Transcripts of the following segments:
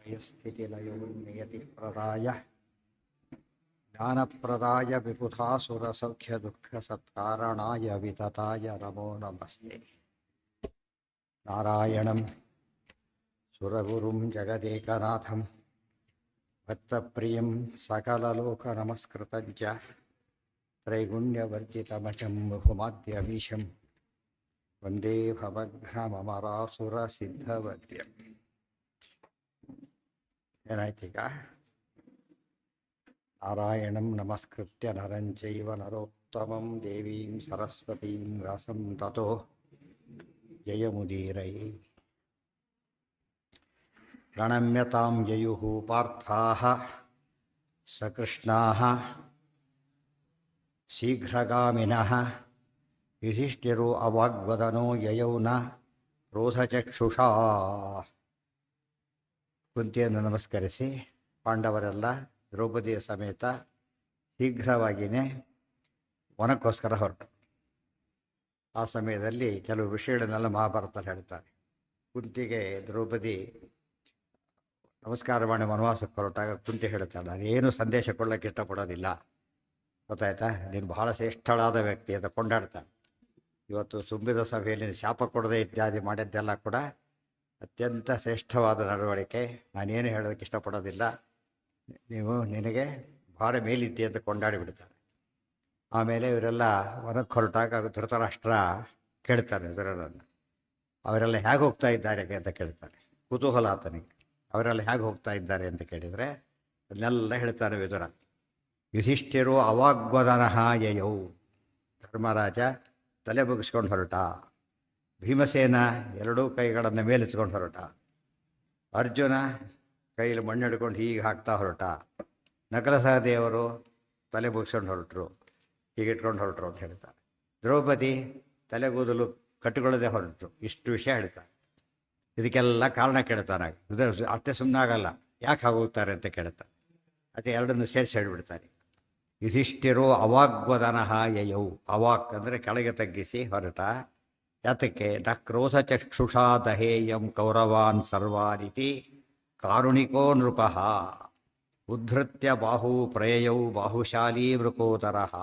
सृष्टिस्थितिलयो नियतिप्रदाय ज्ञानप्रदाय विबुधासुरसौख्यदुःखसत्कारणाय वितताय नमो नमस्ते। नारायणं सुरगुरुं जगदेकनाथं भक्तप्रियं सकललोकनमस्कृतं च त्रैगुण्यवर्जितमचं बहुमाद्यमीशं वन्दे भवघ्नमरासुरसिद्धवद्यम्। ಏನಾಯ್ತೀಗ? ನಾರಾಯಣಂ ನಮಸ್ಕೃತ್ಯ ನರಂ ಚೈವ ನರೋತ್ತಮಂ ದೇವೀಂ ಸರಸ್ವತೀಂ ವ್ಯಾಸಂ ತತೋ ಜಯಮುದೀರೈ. ಪ್ರಣಮ್ಯತಾಂ ಯಯುಃ ಪಾರ್ಥಾಃ ಸಕೃಷ್ಣಾಃ ಶೀಘ್ರಗಾಮಿನಃ ಯುಧಿಷ್ಠಿರೋ ಅವಾಗ್ವದನೋ ಯಯೌ ನ ಕ್ರೋಧಚಕ್ಷುಷಾ. ಕುಂತಿಯನ್ನು ನಮಸ್ಕರಿಸಿ ಪಾಂಡವರೆಲ್ಲ ದ್ರೌಪದಿಯ ಸಮೇತ ಶೀಘ್ರವಾಗಿಯೇ ವನಕ್ಕೋಸ್ಕರ ಹೊರಟು. ಆ ಸಮಯದಲ್ಲಿ ಕೆಲವು ವಿಷಯಗಳನ್ನೆಲ್ಲ ಮಹಾಭಾರತ ಹೇಳ್ತಾರೆ. ಕುಂತಿಗೆ ದ್ರೌಪದಿ ನಮಸ್ಕಾರ ಮಾಡಿ ವನವಾಸಕ್ಕೆ ಹೊರಟಾಗ ಕುಂತಿ ಹೇಳ್ತಾಳೆ, ನಾನೇನು ಸಂದೇಶ ಕೊಡೋಕ್ಕೆ ಇಷ್ಟಪಡೋದಿಲ್ಲ, ಗೊತ್ತಾಯ್ತಾ, ನೀನು ಬಹಳ ಶ್ರೇಷ್ಠಳಾದ ವ್ಯಕ್ತಿ ಅಂತ ಕೊಂಡಾಡ್ತಾನೆ. ಇವತ್ತು ತುಂಬಿದ ಸಭೆಯಲ್ಲಿ ಶಾಪ ಕೊಡದೆ ಇತ್ಯಾದಿ ಮಾಡಿದ್ದೆಲ್ಲ ಕೂಡ ಅತ್ಯಂತ ಶ್ರೇಷ್ಠವಾದ ನಡವಳಿಕೆ, ನಾನೇನು ಹೇಳೋದಕ್ಕೆ ಇಷ್ಟಪಡೋದಿಲ್ಲ, ನಿನಗೆ ಭಾರ ಮೇಲಿದ್ದೆ ಅಂತ ಕೊಂಡಾಡಿಬಿಡ್ತಾರೆ. ಆಮೇಲೆ ಇವರೆಲ್ಲ ಹೊರಕ್ಕೆ ಹೊರಟಾಗ ಧೃತರಾಷ್ಟ್ರ ಕೇಳ್ತಾನೆ ವಿದುರನನ್ನು, ಅವರೆಲ್ಲ ಹೇಗೆ ಹೋಗ್ತಾ ಇದ್ದಾರೆ ಅಂತ ಕೇಳ್ತಾನೆ. ಕುತೂಹಲ ಆತನಿಗೆ, ಅವರೆಲ್ಲ ಹೇಗೆ ಹೋಗ್ತಾ ಇದ್ದಾರೆ ಅಂತ ಕೇಳಿದರೆ ಅದನ್ನೆಲ್ಲ ಹೇಳ್ತಾನೆ ವಿದುರ. ಯುಧಿಷ್ಠಿರೋ ಅವಾಗ್ವದನಃ ಯಯೌ, ಧರ್ಮರಾಜ ತಲೆ ಬಗ್ಗಿಸ್ಕೊಂಡು ಹೊರಟ. ಭೀಮಸೇನ ಎರಡೂ ಕೈಗಳನ್ನು ಮೇಲೆತ್ಕೊಂಡು ಹೊರಟ. ಅರ್ಜುನ ಕೈಯಲ್ಲಿ ಮಣ್ಣು ಹಿಡ್ಕೊಂಡು ಹೀಗೆ ಹಾಕ್ತಾ ಹೊರಟ. ನಕಲ ಸಹದೇವರು ತಲೆ ಬಗ್ಸ್ಕೊಂಡು ಹೊರಟರು, ಹೀಗೆ ಇಟ್ಕೊಂಡು ಹೊರಟರು ಅಂತ ಹೇಳ್ತಾರೆ. ದ್ರೌಪದಿ ತಲೆಗೂದಲು ಕಟ್ಟಿಕೊಳ್ಳದೆ ಹೊರಟರು. ಇಷ್ಟು ವಿಷಯ ಹೇಳ್ತಾರೆ. ಇದಕ್ಕೆಲ್ಲ ಕಾರಣ ಕೇಳ್ತಾನೆ. ಅಷ್ಟೇ ಸುಮ್ಮನಾಗಲ್ಲ, ಯಾಕೆ ಹಾಗೋಗ್ತಾರೆ ಅಂತ ಕೇಳ್ತಾನೆ. ಅದೇ ಎರಡನ್ನು ಸೇರಿಸಿ ಹೇಳ್ಬಿಡ್ತಾರೆ. ಯುಧಿಷ್ಠಿರೋ ಅವಾಗ್ವದನಃ ಯಯೌ, ಅವಾಕ್ ಅಂದರೆ ಕೆಳಗೆ ತಗ್ಗಿಸಿ ಹೊರಟ. ಯಾತಕ್ಕೆ? ನ ಕ್ರೋಧಚಕ್ಷುಷಾ ದಹೇಯಂ ಕೌರವಾನ್ ಸರ್ವಾನಿತಿ ಕಾರುಣಿಕೋ ನೃಪಃ ಉದ್ಧೃತ್ಯ ಬಾಹು ಪ್ರಯಯೌ ಬಾಹುಶಾಲೀ ವೃಕೋದರಃ.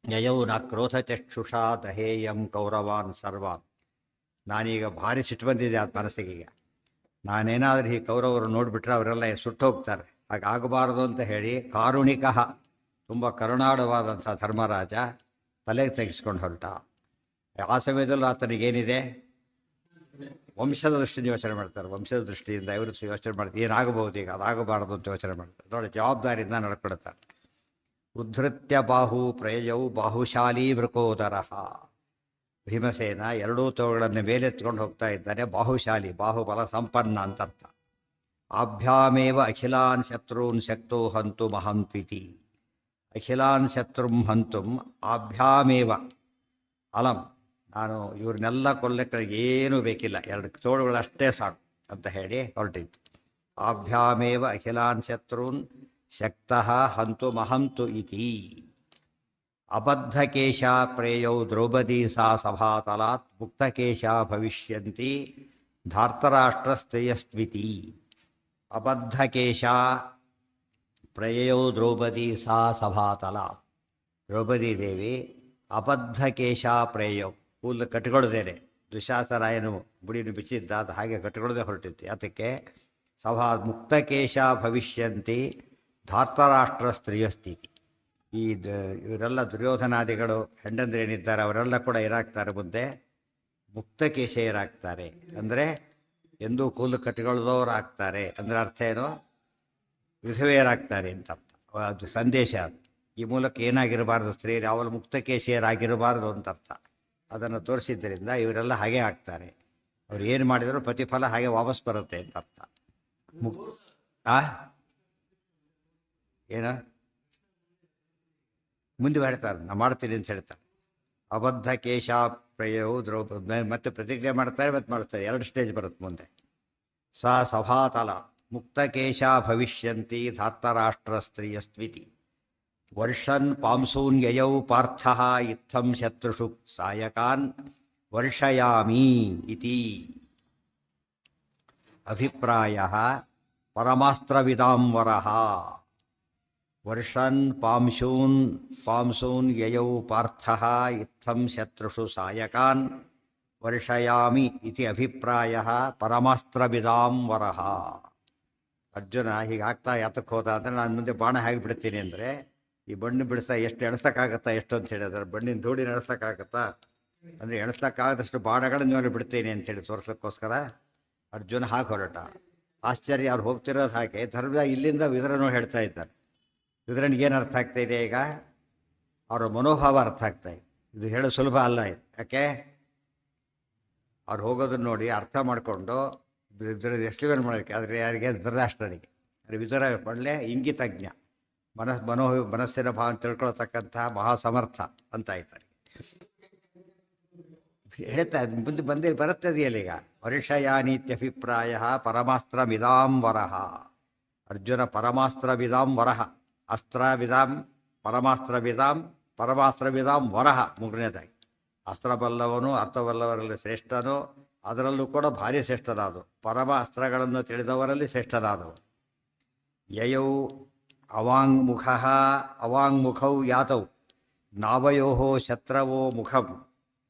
ಯಯೌ ನ ಕ್ರೋಧಚಕ್ಷುಷಾ ದಹೇಯಂ ಕೌರವಾನ್ ಸರ್ವಾನ್. ನಾನೀಗ ಭಾರಿ ಸಿಟ್ಟು ಬಂದಿದೆ ಆ ಮನಸ್ಸಿಗೆ. ನಾನೇನಾದರೂ ಈ ಕೌರವರು ನೋಡಿಬಿಟ್ರೆ ಅವರೆಲ್ಲ ಸುಟ್ಟು ಹೋಗ್ತಾರೆ, ಹಾಗಾಗಬಾರದು ಅಂತ ಹೇಳಿ ಕಾರುಣಿಕಃ, ತುಂಬ ಕರುಣಾಳವಾದಂಥ ಧರ್ಮರಾಜ ತಲೆಗೆ ತೆಗೆಸ್ಕೊಂಡು ಹೊರಟ. ಆ ಸಮಯದಲ್ಲೂ ಆತನಿಗೇನಿದೆ, ವಂಶದ ದೃಷ್ಟಿಯಿಂದ ಯೋಚನೆ ಮಾಡ್ತಾರೆ. ವಂಶದ ದೃಷ್ಟಿಯಿಂದ ಇವರು ಯೋಚನೆ ಮಾಡ್ತಾರೆ, ಏನಾಗಬಹುದು ಈಗ, ಅದಾಗಬಾರದು ಅಂತ ಯೋಚನೆ ಮಾಡ್ತಾರೆ. ನೋಡಿ, ಜವಾಬ್ದಾರಿಯಿಂದ ನಡ್ಕೊಳ್ತಾರೆ. ಉದ್ಧೃತ್ಯ ಬಾಹು ಪ್ರಯಯೌ ಬಾಹುಶಾಲೀ ವೃಕೋದರಃ. ಭೀಮಸೇನ ಎರಡೂ ತೋಳುಗಳನ್ನು ಮೇಲೆತ್ಕೊಂಡು ಹೋಗ್ತಾ ಇದ್ದಾನೆ. ಬಾಹುಶಾಲಿ, ಬಾಹುಬಲ ಸಂಪನ್ನ ಅಂತ ಅರ್ಥ. ಆಭ್ಯಾಮೇವ ಅಖಿಲಾನ್ ಶತ್ರುನ್ ಶಕ್ತೋ ಹಂತು ಮಹಂತ್ವಿತಿ. ಅಖಿಲಾನ್ ಶತ್ರುಂ ಹಂತುಂ ಆಭ್ಯಾಮೇವ ಅಲಂ. ನಾನು ಇವ್ರನ್ನೆಲ್ಲ ಕೊಲ್ಲಕ್ಕೆ ಏನೂ ಬೇಕಿಲ್ಲ, ಎರಡು ತೋಳುಗಳಷ್ಟೇ ಸಾಕು ಅಂತ ಹೇಳಿ ಹೊರಟಿತ್ತು. ಆಭ್ಯಾಮೇವ ಅಖಿಲಾನ್ ಶತ್ರುನ್ ಶಕ್ತಃ ಹಂತು ಮಹಂತು ಇತಿ. ಅಬದ್ಧಕೇಶ ಪ್ರೇಯೌ ದ್ರೌಪದಿ ಸಾ ಸಭಾತಲಾತ್ ಮುಕ್ತಕೇಶ ಭವಿಷ್ಯಂತಿ ಧಾರ್ತರಾಷ್ಟ್ರಸ್ತೇಯಸ್ವಿತಿ. ಅಬದ್ಧಕೇಶ ಪ್ರೇಯೌ ದ್ರೌಪದಿ ಸಾ ಸಭಾತಲಾತ್. ದ್ರೌಪದಿ ದೇವಿ ಅಬದ್ಧಕೇಶ ಪ್ರೇಯೌ, ಕೂದಲು ಕಟ್ಟಿಕೊಳ್ಳದೇನೆ, ದುಶಾಸರಾಯನು ಬುಡಿಯನ್ನು ಬಿಚ್ಚಿದ್ದ, ಅದು ಹಾಗೆ ಕಟ್ಟಿಕೊಳ್ಳದೆ ಹೊರಟಿತ್ತು. ಅದಕ್ಕೆ ಮುಕ್ತಕೇಶ ಭವಿಷ್ಯಂತಿ ಧಾರ್ತರಾಷ್ಟ್ರ ಸ್ತ್ರೀಯಸ್ಥಿತಿ. ಇವರೆಲ್ಲ ದುರ್ಯೋಧನಾದಿಗಳು ಹೆಂಡಂದ್ರೇನಿದ್ದಾರೆ ಅವರೆಲ್ಲ ಕೂಡ ಏನಾಗ್ತಾರೆ, ಮುಂದೆ ಮುಕ್ತಕೇಶೆಯರಾಗ್ತಾರೆ. ಅಂದರೆ ಎಂದೂ ಕೂದಲು ಕಟ್ಟಿಕೊಳ್ಳದವರು ಆಗ್ತಾರೆ. ಅಂದರೆ ಅರ್ಥ ಏನು, ವಿಧವೆಯರಾಗ್ತಾರೆ ಅಂತ ಅರ್ಥ. ಅದು ಸಂದೇಶ. ಅದು ಈ ಮೂಲಕ ಏನಾಗಿರಬಾರ್ದು, ಸ್ತ್ರೀಯರು ಯಾವಲು ಮುಕ್ತಕೇಶಿಯರಾಗಿರಬಾರ್ದು ಅಂತ ಅರ್ಥ. ಅದನ್ನು ತೋರಿಸಿದ್ದರಿಂದ ಇವರೆಲ್ಲ ಹಾಗೆ ಆಗ್ತಾರೆ. ಅವ್ರು ಏನು ಮಾಡಿದರೂ ಪ್ರತಿಫಲ ಹಾಗೆ ವಾಪಸ್ ಬರುತ್ತೆ ಅಂತ ಅರ್ಥ. ಏನು ಮುಂದೆ ಹೇಳ್ತಾರೆ, ನಾ ಮಾಡ್ತೀನಿ ಅಂತ ಹೇಳ್ತಾರೆ. ಅಬದ್ಧ ಕೇಶ ಪ್ರಯವು ದ್ರೌಪದಿ ಮತ್ತೆ ಪ್ರತಿಜ್ಞೆ ಮಾಡ್ತಾರೆ, ಮತ್ತೆ ಮಾಡ್ತಾರೆ. ಎರಡು ಸ್ಟೇಜ್ ಬರುತ್ತೆ ಮುಂದೆ. ಸಾ ಸಭಾತಲ ಮುಕ್ತಕೇಶ ಭವಿಷ್ಯಂತಿ ಧಾರ್ತರಾಷ್ಟ್ರ ಸ್ತ್ರೀಯಸ್ತ್ವಿತಿ. ವರ್ಷನ್ ಪಾಂಸೂನ್ ಯಯೌ ಪಾರ್ಥಃ ಇತ್ತಂ ಶತ್ರುಷು ಸಾಯಕಾನ್ ವರ್ಷಯಾಮಿ ಇತಿ. ಅಭಿಪ್ರಾಯ ಪರಮಾಸ್ತ್ರವಿದಾಂವರ ವರ್ಷನ್ ಪಾಂಸೂನ್ ಯಯೌ ಪಾರ್ಥ ಇತ್ತಂ ಶತ್ರುಷು ಸಾಯಕಾನ್ ವರ್ಷಯಾಮಿ ಇತಿ ಅಭಿಪ್ರಾಯ ಪರಮಾಸ್ತ್ರವಿದಾಂವರ. ಅರ್ಜುನ ಹೀಗಾಗ್ತಾ ಯಾತಕ್ಕೆ ಹೋದ ಅಂದರೆ ನಾನು ಮುಂದೆ ಬಾಣ ಹೇಗೆ ಬಿಡ್ತೀನಿ ಅಂದರೆ ಈ ಬಣ್ಣು ಬಿಡಿಸ ಎಷ್ಟು ಎಣಿಸ್ಲಿಕ್ಕಾಗತ್ತಾ ಎಷ್ಟು ಅಂತ ಹೇಳಿದ್ರೆ ಬಣ್ಣಿನ ಧೂಳಿ ಎಣಿಸ್ಲಿಕ್ಕಾಗತ್ತಾ ಅಂದರೆ ಎಣಿಸ್ಲಿಕ್ಕಾಗದಷ್ಟು ಬಾಣಗಳನ್ನು ಮೇಲೆ ಬಿಡ್ತೀನಿ ಅಂತೇಳಿ ತೋರಿಸ್ಲಿಕ್ಕೋಸ್ಕರ ಅರ್ಜುನ ಹಾಗೆ ಹೊರಟ. ಆಶ್ಚರ್ಯ, ಅವ್ರು ಹೋಗ್ತಿರೋದು ಹಾಗೆ ಧರ್ಮ ಇಲ್ಲಿಂದ ವಿದುರನು ಹೇಳ್ತಾ ಇದ್ದಾನೆ. ವಿದುರನಿಗೆ ಏನು ಅರ್ಥ ಆಗ್ತಾ ಇದೆ ಈಗ? ಅವರ ಮನೋಭಾವ ಅರ್ಥ ಆಗ್ತಾ ಇದೆ. ಇದು ಹೇಳೋ ಸುಲಭ ಅಲ್ಲ ಇದು. ಯಾಕೆ? ಅವ್ರು ಹೋಗೋದನ್ನು ನೋಡಿ ಅರ್ಥ ಮಾಡಿಕೊಂಡು ಎಕ್ಸ್ಪ್ಲೇನ್ ಮಾಡೋಕ್ಕೆ, ಆದರೆ ಯಾರಿಗೆ? ಧೃತರಾಷ್ಟ್ರನಿಗೆ. ವಿದುರ ಒಳ್ಳೆ ಇಂಗಿತಜ್ಞ, ಮನಸ್ಸಿನ ಭಾವ ತಿಳ್ಕೊಳ್ತಕ್ಕಂಥ ಮಹಾಸಮರ್ಥ ಅಂತ ಆಯ್ತಾರೆ. ಹೇಳ್ತಾ ಮುಂದೆ ಬರುತ್ತದೆಯಲ್ಲ ಈಗ, ವರ್ಷಯಾನೀತ್ಯಭಿಪ್ರಾಯ ಪರಮಾಸ್ತ್ರವಿದಾಂವರ. ಅರ್ಜುನ ಪರಮಾಸ್ತ್ರವಿದಾಂವರ, ಅಸ್ತ್ರವಿದಾಂ ಪರಮಾಸ್ತ್ರವಿದಾಂ ವರಹ. ಮೂರನೇದಾಗಿ ಅಸ್ತ್ರಬಲ್ಲವನು ಅರ್ಥಬಲ್ಲವರಲ್ಲಿ ಶ್ರೇಷ್ಠನು, ಅದರಲ್ಲೂ ಕೂಡ ಭಾರಿ ಶ್ರೇಷ್ಠನಾದವು. ಪರಮ ಅಸ್ತ್ರಗಳನ್ನು ತಿಳಿದವರಲ್ಲಿ ಶ್ರೇಷ್ಠನಾದವು. ಯಯೌ ಅವಾಂಗ್ಮುಖೌ ಯಾತೌ ನಾವಯೋ ಶತ್ರವೋ ಮುಖಂ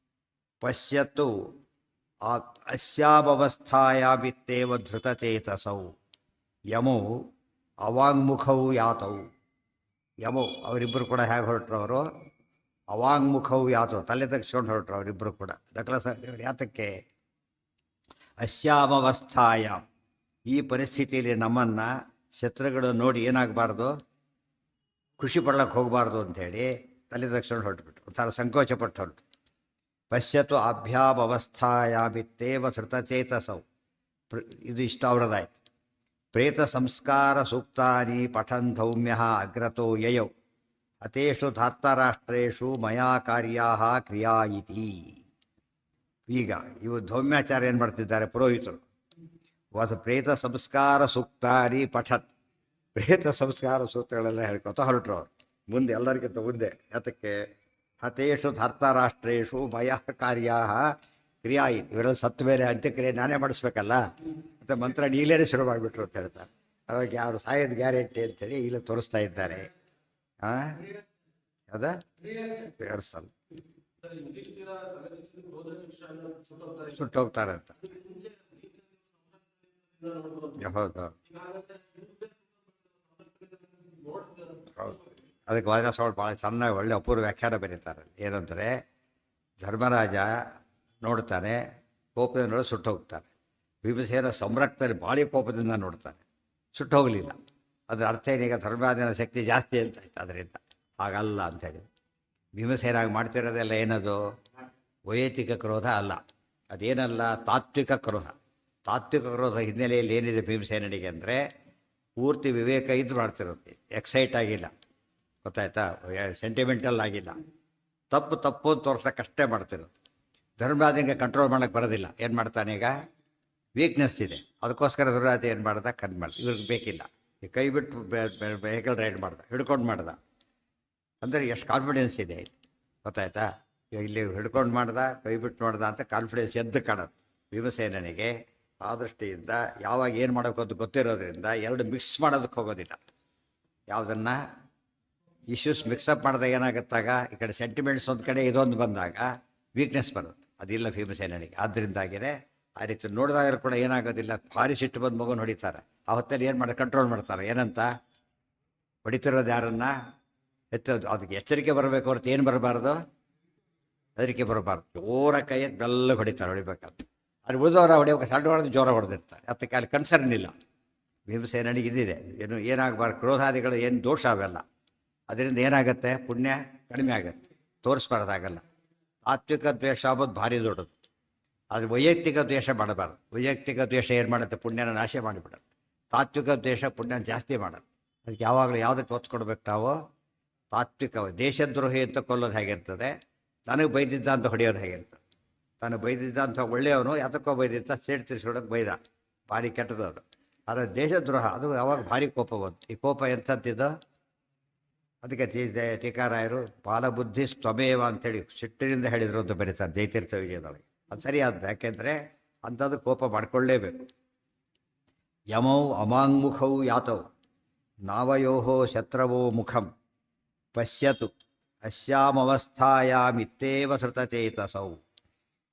ಪಶ್ಯತ್ತು ಅಸ್ಯಾವಸ್ಥಾಯಾಮಿತ್ತೇವ ಧೃತಚೇತಸೌ. ಯಮೌ ಅವಾಂಗ್ಮುಖೌ ಯಾತೌ. ಯಮೌ ಅವರಿಬ್ಬರು ಕೂಡ ಹೇಗೆ ಹೊರಟ್ರು? ಅವರು ಅವಾಂಗ್ಮುಖೌ ಯಾತೌ, ತಲೆ ತೆಗೆಸ್ಕೊಂಡು ಹೊರಟ್ರು ಅವರಿಬ್ಬರು ಕೂಡ. ಯಾತಕ್ಕೆ? ಅಸ್ಯಾಮವಸ್ಥಾಯ, ಈ ಪರಿಸ್ಥಿತಿಯಲ್ಲಿ ನಮ್ಮನ್ನು ಶತ್ರುಗಳು ನೋಡಿ ಏನಾಗಬಾರ್ದು, ಖುಷಿ ಪಡ್ಲಕ್ಕೆ ಹೋಗಬಾರ್ದು ಅಂಥೇಳಿ ತಲೆ ತಕ್ಷಣ ಹೊರಟುಬಿಟ್ರು, ಒಂಥರ ಸಂಕೋಚ ಪಟ್ಟು ಹೊರಟು. ಪಶ್ಯತು ಅಭ್ಯಾಮವಸ್ಥಾಯಾಮಿತ್ತೇವ ಧೃತಚೇತಸೌ. ಇದು ಇಷ್ಟ ಅವರದಾಯ್ತು. ಪ್ರೇತ ಸಂಸ್ಕಾರ ಸೂಕ್ತಾನಿ ಪಠನ್ ಧೌಮ್ಯ ಅಗ್ರತೋ ಯಯೌ ಅತೇಷು ಧಾರ್ತರಾಷ್ಟ್ರೇಷು ಮಯಾ ಕಾರ್ಯಾ ಕ್ರಿಯಾ ಇತಿ. ಈಗ ಇವು ಧೌಮ್ಯಾಚಾರ್ಯ ಏನು ಮಾಡ್ತಿದ್ದಾರೆ? ಪುರೋಹಿತರು ಪ್ರೇತ ಸಂಸ್ಕಾರ ಸೂಕ್ತಾನಿ ಪಠನ್, ಪ್ರೇತ ಸಂಸ್ಕಾರ ಸೂಕ್ತಗಳೆಲ್ಲ ಹೇಳ್ಕೊತ ಹೊರಟ್ರು ಅವರು ಮುಂದೆ, ಎಲ್ಲರಿಗಿಂತ ಮುಂದೆ. ಯಾತಕ್ಕೆ? ಹತೇಷು ಧಾರ್ತರಾಷ್ಟ್ರೇಷು ಮಯ ಕಾರ್ಯಾ ಕ್ರಿಯಾ ಇತಿ. ಇವರೆಲ್ಲ ಸತ್ತ ಮೇಲೆ ಅಂತ್ಯಕ್ರಿಯೆ ನಾನೇ ಮಾಡಿಸ್ಬೇಕಲ್ಲ ಅಂತ ಮಂತ್ರ ಈಗಲೇ ಶುರು ಮಾಡಿಬಿಟ್ರು ಅಂತ ಹೇಳ್ತಾರೆ. ಅವಾಗ ಯಾರು ಸಾಯೋದು ಗ್ಯಾರಂಟಿ ಅಂತೇಳಿ ಈಗಲೇ ತೋರಿಸ್ತಾ ಇದ್ದಾರೆ. ಅದ ಸಲ ಸುಟ್ಟೋಗ್ತಾರಂತ. ಹೌದು ಹೌದು. ಅದಕ್ಕೆ ವಾದಿರಾಜ ಭಾಳ ಚೆನ್ನಾಗಿ ಒಳ್ಳೆ ಅಪೂರ್ವ ವ್ಯಾಖ್ಯಾನ ಬರೀತಾರೆ. ಏನಂದರೆ, ಧರ್ಮರಾಜ ನೋಡ್ತಾನೆ, ಕೋಪದಿಂದ ನೋಡಿ ಸುಟ್ಟು ಹೋಗ್ತಾನೆ. ಭೀಮಸೇನ ಸಂರಕ್ತಲ್ಲಿ ಭಾಳ ಕೋಪದಿಂದ ನೋಡ್ತಾನೆ, ಸುಟ್ಟು ಹೋಗಲಿಲ್ಲ. ಅದರ ಅರ್ಥ ಏನೀಗ? ಧರ್ಮರಾಜನ ಶಕ್ತಿ ಜಾಸ್ತಿ ಅಂತ ಆಯ್ತು. ಅದರಿಂದ ಹಾಗಲ್ಲ ಅಂಥೇಳಿ ಭೀಮಸೇನಾಗಿ ಮಾಡ್ತಿರೋದೆಲ್ಲ ಏನದು? ವೈಯಕ್ತಿಕ ಕ್ರೋಧ ಅಲ್ಲ, ಅದೇನಲ್ಲ, ತಾತ್ವಿಕ ಕ್ರೋಧ. ತಾತ್ವಿಕ ಕ್ರೋಧ ಹಿನ್ನೆಲೆಯಲ್ಲಿ ಏನಿದೆ ಭೀಮಸೇನಿಗೆ ಅಂದರೆ, ಪೂರ್ತಿ ವಿವೇಕ ಇದ್ದು ಮಾಡ್ತಿರುತ್ತೆ, ಎಕ್ಸೈಟ್ ಆಗಿಲ್ಲ, ಗೊತ್ತಾಯ್ತಾ? ಸೆಂಟಿಮೆಂಟಲ್ ಆಗಿಲ್ಲ, ತಪ್ಪು ಅಂತ ತೋರ್ಸೋಕ್ಕಷ್ಟೇ ಮಾಡ್ತಿರೋದು. ಧರ್ಮರಾಜನಿಗೆ ಕಂಟ್ರೋಲ್ ಮಾಡೋಕ್ಕೆ ಬರೋದಿಲ್ಲ. ಏನು ಮಾಡ್ತಾನೆ ಈಗ? ವೀಕ್ನೆಸ್ ಇದೆ, ಅದಕ್ಕೋಸ್ಕರ ಧರ್ಮರಾಜ ಏನು ಮಾಡ್ದ? ಕಣ್ಣು ಮಾಡ್ದ. ಇವ್ರಿಗೆ ಬೇಕಿಲ್ಲ, ಈ ಕೈ ಬಿಟ್ಟು ವೆಹಿಕಲ್ ರೈಡ್ ಮಾಡ್ದ, ಹಿಡ್ಕೊಂಡು ಮಾಡ್ದ. ಅಂದರೆ ಎಷ್ಟು ಕಾನ್ಫಿಡೆನ್ಸ್ ಇದೆ ಇಲ್ಲಿ, ಗೊತ್ತಾಯ್ತಾ? ಇಲ್ಲಿ ಹಿಡ್ಕೊಂಡು ಮಾಡ್ದ, ಕೈ ಬಿಟ್ಟು ಮಾಡ್ದ ಅಂತ ಕಾನ್ಫಿಡೆನ್ಸ್ ಎದ್ದು ಕಾಣೋದು ಭೀಮಸೇನಿಗೆ. ಆ ದೃಷ್ಟಿಯಿಂದ ಯಾವಾಗ ಏನು ಮಾಡೋಕ್ಕೆ ಅಂತ ಗೊತ್ತಿರೋದ್ರಿಂದ ಎರಡು ಮಿಕ್ಸ್ ಮಾಡೋದಕ್ಕೆ ಹೋಗೋದಿಲ್ಲ. ಯಾವುದನ್ನು ಇಶ್ಯೂಸ್ ಮಿಕ್ಸಪ್ ಮಾಡಿದಾಗ ಏನಾಗುತ್ತಾಗ, ಈ ಕಡೆ ಸೆಂಟಿಮೆಂಟ್ಸ್ ಒಂದು ಕಡೆ ಇದೊಂದು ಬಂದಾಗ ವೀಕ್ನೆಸ್ ಬರುತ್ತೆ. ಅದಿಲ್ಲ ಭೀಮಸೇನಿಗೆ. ಆದ್ದರಿಂದಾಗಿಯೇ ಆ ರೀತಿ ನೋಡಿದಾಗ ಕೂಡ ಏನಾಗೋದಿಲ್ಲ, ಭಾರಿ ಸಿಟ್ಟು ಬಂದು ಮಗುನ ಹೊಡಿತಾರೆ. ಆ ಹೊತ್ತಲ್ಲಿ ಏನು ಮಾಡಿ ಕಂಟ್ರೋಲ್ ಮಾಡ್ತಾರೆ. ಏನಂತ ಹೊಡಿತಿರೋದು ಯಾರನ್ನ? ಎತ್ತೋದು. ಅದಕ್ಕೆ ಎಚ್ಚರಿಕೆ ಬರಬೇಕು ಹೊರತು ಏನು ಬರಬಾರ್ದು? ಹೆದರಿಕೆ ಬರಬಾರ್ದು. ಜೋರ ಕೈ ಬೆಲ್ಲ ಹೊಡಿಬೇಕಾದ್ರೆ. ಅದು ಉಳಿದವರ ಹೊಡೆಯೋಕೆ ಸಣ್ಣ ಹೊಡೆದು ಜೋರ ಹೊಡೆದಿರ್ತಾರೆ. ಅದಕ್ಕೆ ಅಲ್ಲಿ ಕನ್ಸರ್ನ್ ಇಲ್ಲ. ಭೀಮಸೇನಿಗೆ ಇದಿದೆ, ಏನಾಗಬಾರ್ದು, ಕ್ರೋಧಾದಿಗಳು ಏನು ದೋಷ ಅವೆಲ್ಲ. ಅದರಿಂದ ಏನಾಗುತ್ತೆ? ಪುಣ್ಯ ಕಡಿಮೆ ಆಗುತ್ತೆ, ತೋರಿಸ್ಬಾರ್ದಾಗಲ್ಲ. ತಾತ್ವಿಕ ದ್ವೇಷ ಆಗೋದು ಭಾರಿ ದೊಡ್ಡದು. ಆದರೆ ವೈಯಕ್ತಿಕ ದ್ವೇಷ ಮಾಡಬಾರ್ದು. ವೈಯಕ್ತಿಕ ದ್ವೇಷ ಏನು ಮಾಡುತ್ತೆ? ಪುಣ್ಯನ ನಾಶ ಮಾಡಿಬಿಡುತ್ತೆ. ತಾತ್ವಿಕ ದ್ವೇಷ ಪುಣ್ಯ ಜಾಸ್ತಿ ಮಾಡೋದು. ಅದಕ್ಕೆ ಯಾವಾಗಲೂ ಯಾವುದಕ್ಕೆ ಒತ್ತು ಕೊಡ್ಬೇಕು ನಾವು? ತಾತ್ವಿಕ. ದೇಶದ್ರೋಹಿ ಅಂತ ಕೊಲ್ಲೋದು ಹೇಗಿರ್ತದೆ, ನನಗೆ ಬೈದಿದ್ದ ಅಂತ ಹೊಡೆಯೋದು ಹೇಗಿರ್ತದೆ. ತಾನು ಬೈದಿದ್ದ ಅಂತ ಒಳ್ಳೆಯವನು ಯಾತಕ್ಕೋ ಬೈದಿದ್ದ, ಸೇಡ್ ತಿರ್ಸ್ಕೊಡೋಕೆ ಬೈದ, ಭಾರಿ ಕೆಟ್ಟದವರು. ಆದರೆ ದೇಶದ್ರೋಹ ಅದು ಯಾವಾಗ ಭಾರಿ ಕೋಪ ಬಂತು. ಈ ಕೋಪ ಎಂಥದ್ದಿದ್ದು? ಅದಕ್ಕೆ ಟೀಕಾರಾಯರು ಬಾಲಬುದ್ಧಿ ಸ್ವಮೇವ ಅಂತೇಳಿ ಸಿಟ್ಟಿನಿಂದ ಹೇಳಿದರು ಅಂತ ಬರೀತಾರೆ ಜಯತೀರ್ಥ ವಿಜಯದೊಳಗೆ. ಅದು ಸರಿಯಾದ. ಯಾಕೆಂದರೆ ಅಂಥದ್ದು ಕೋಪ ಮಾಡ್ಕೊಳ್ಳೇಬೇಕು. ಯಮೌ ಅಮಾಂಗುಖೌ ಯಾತೌ ನಾವಯೋ ಶತ್ರವೋ ಮುಖಂ ಪಶ್ಯತು ಅಸ್ಯಾಮವಸ್ಥಾಯಾಮಿತ್ತೇವ ಧೃತಚೇತಸೌ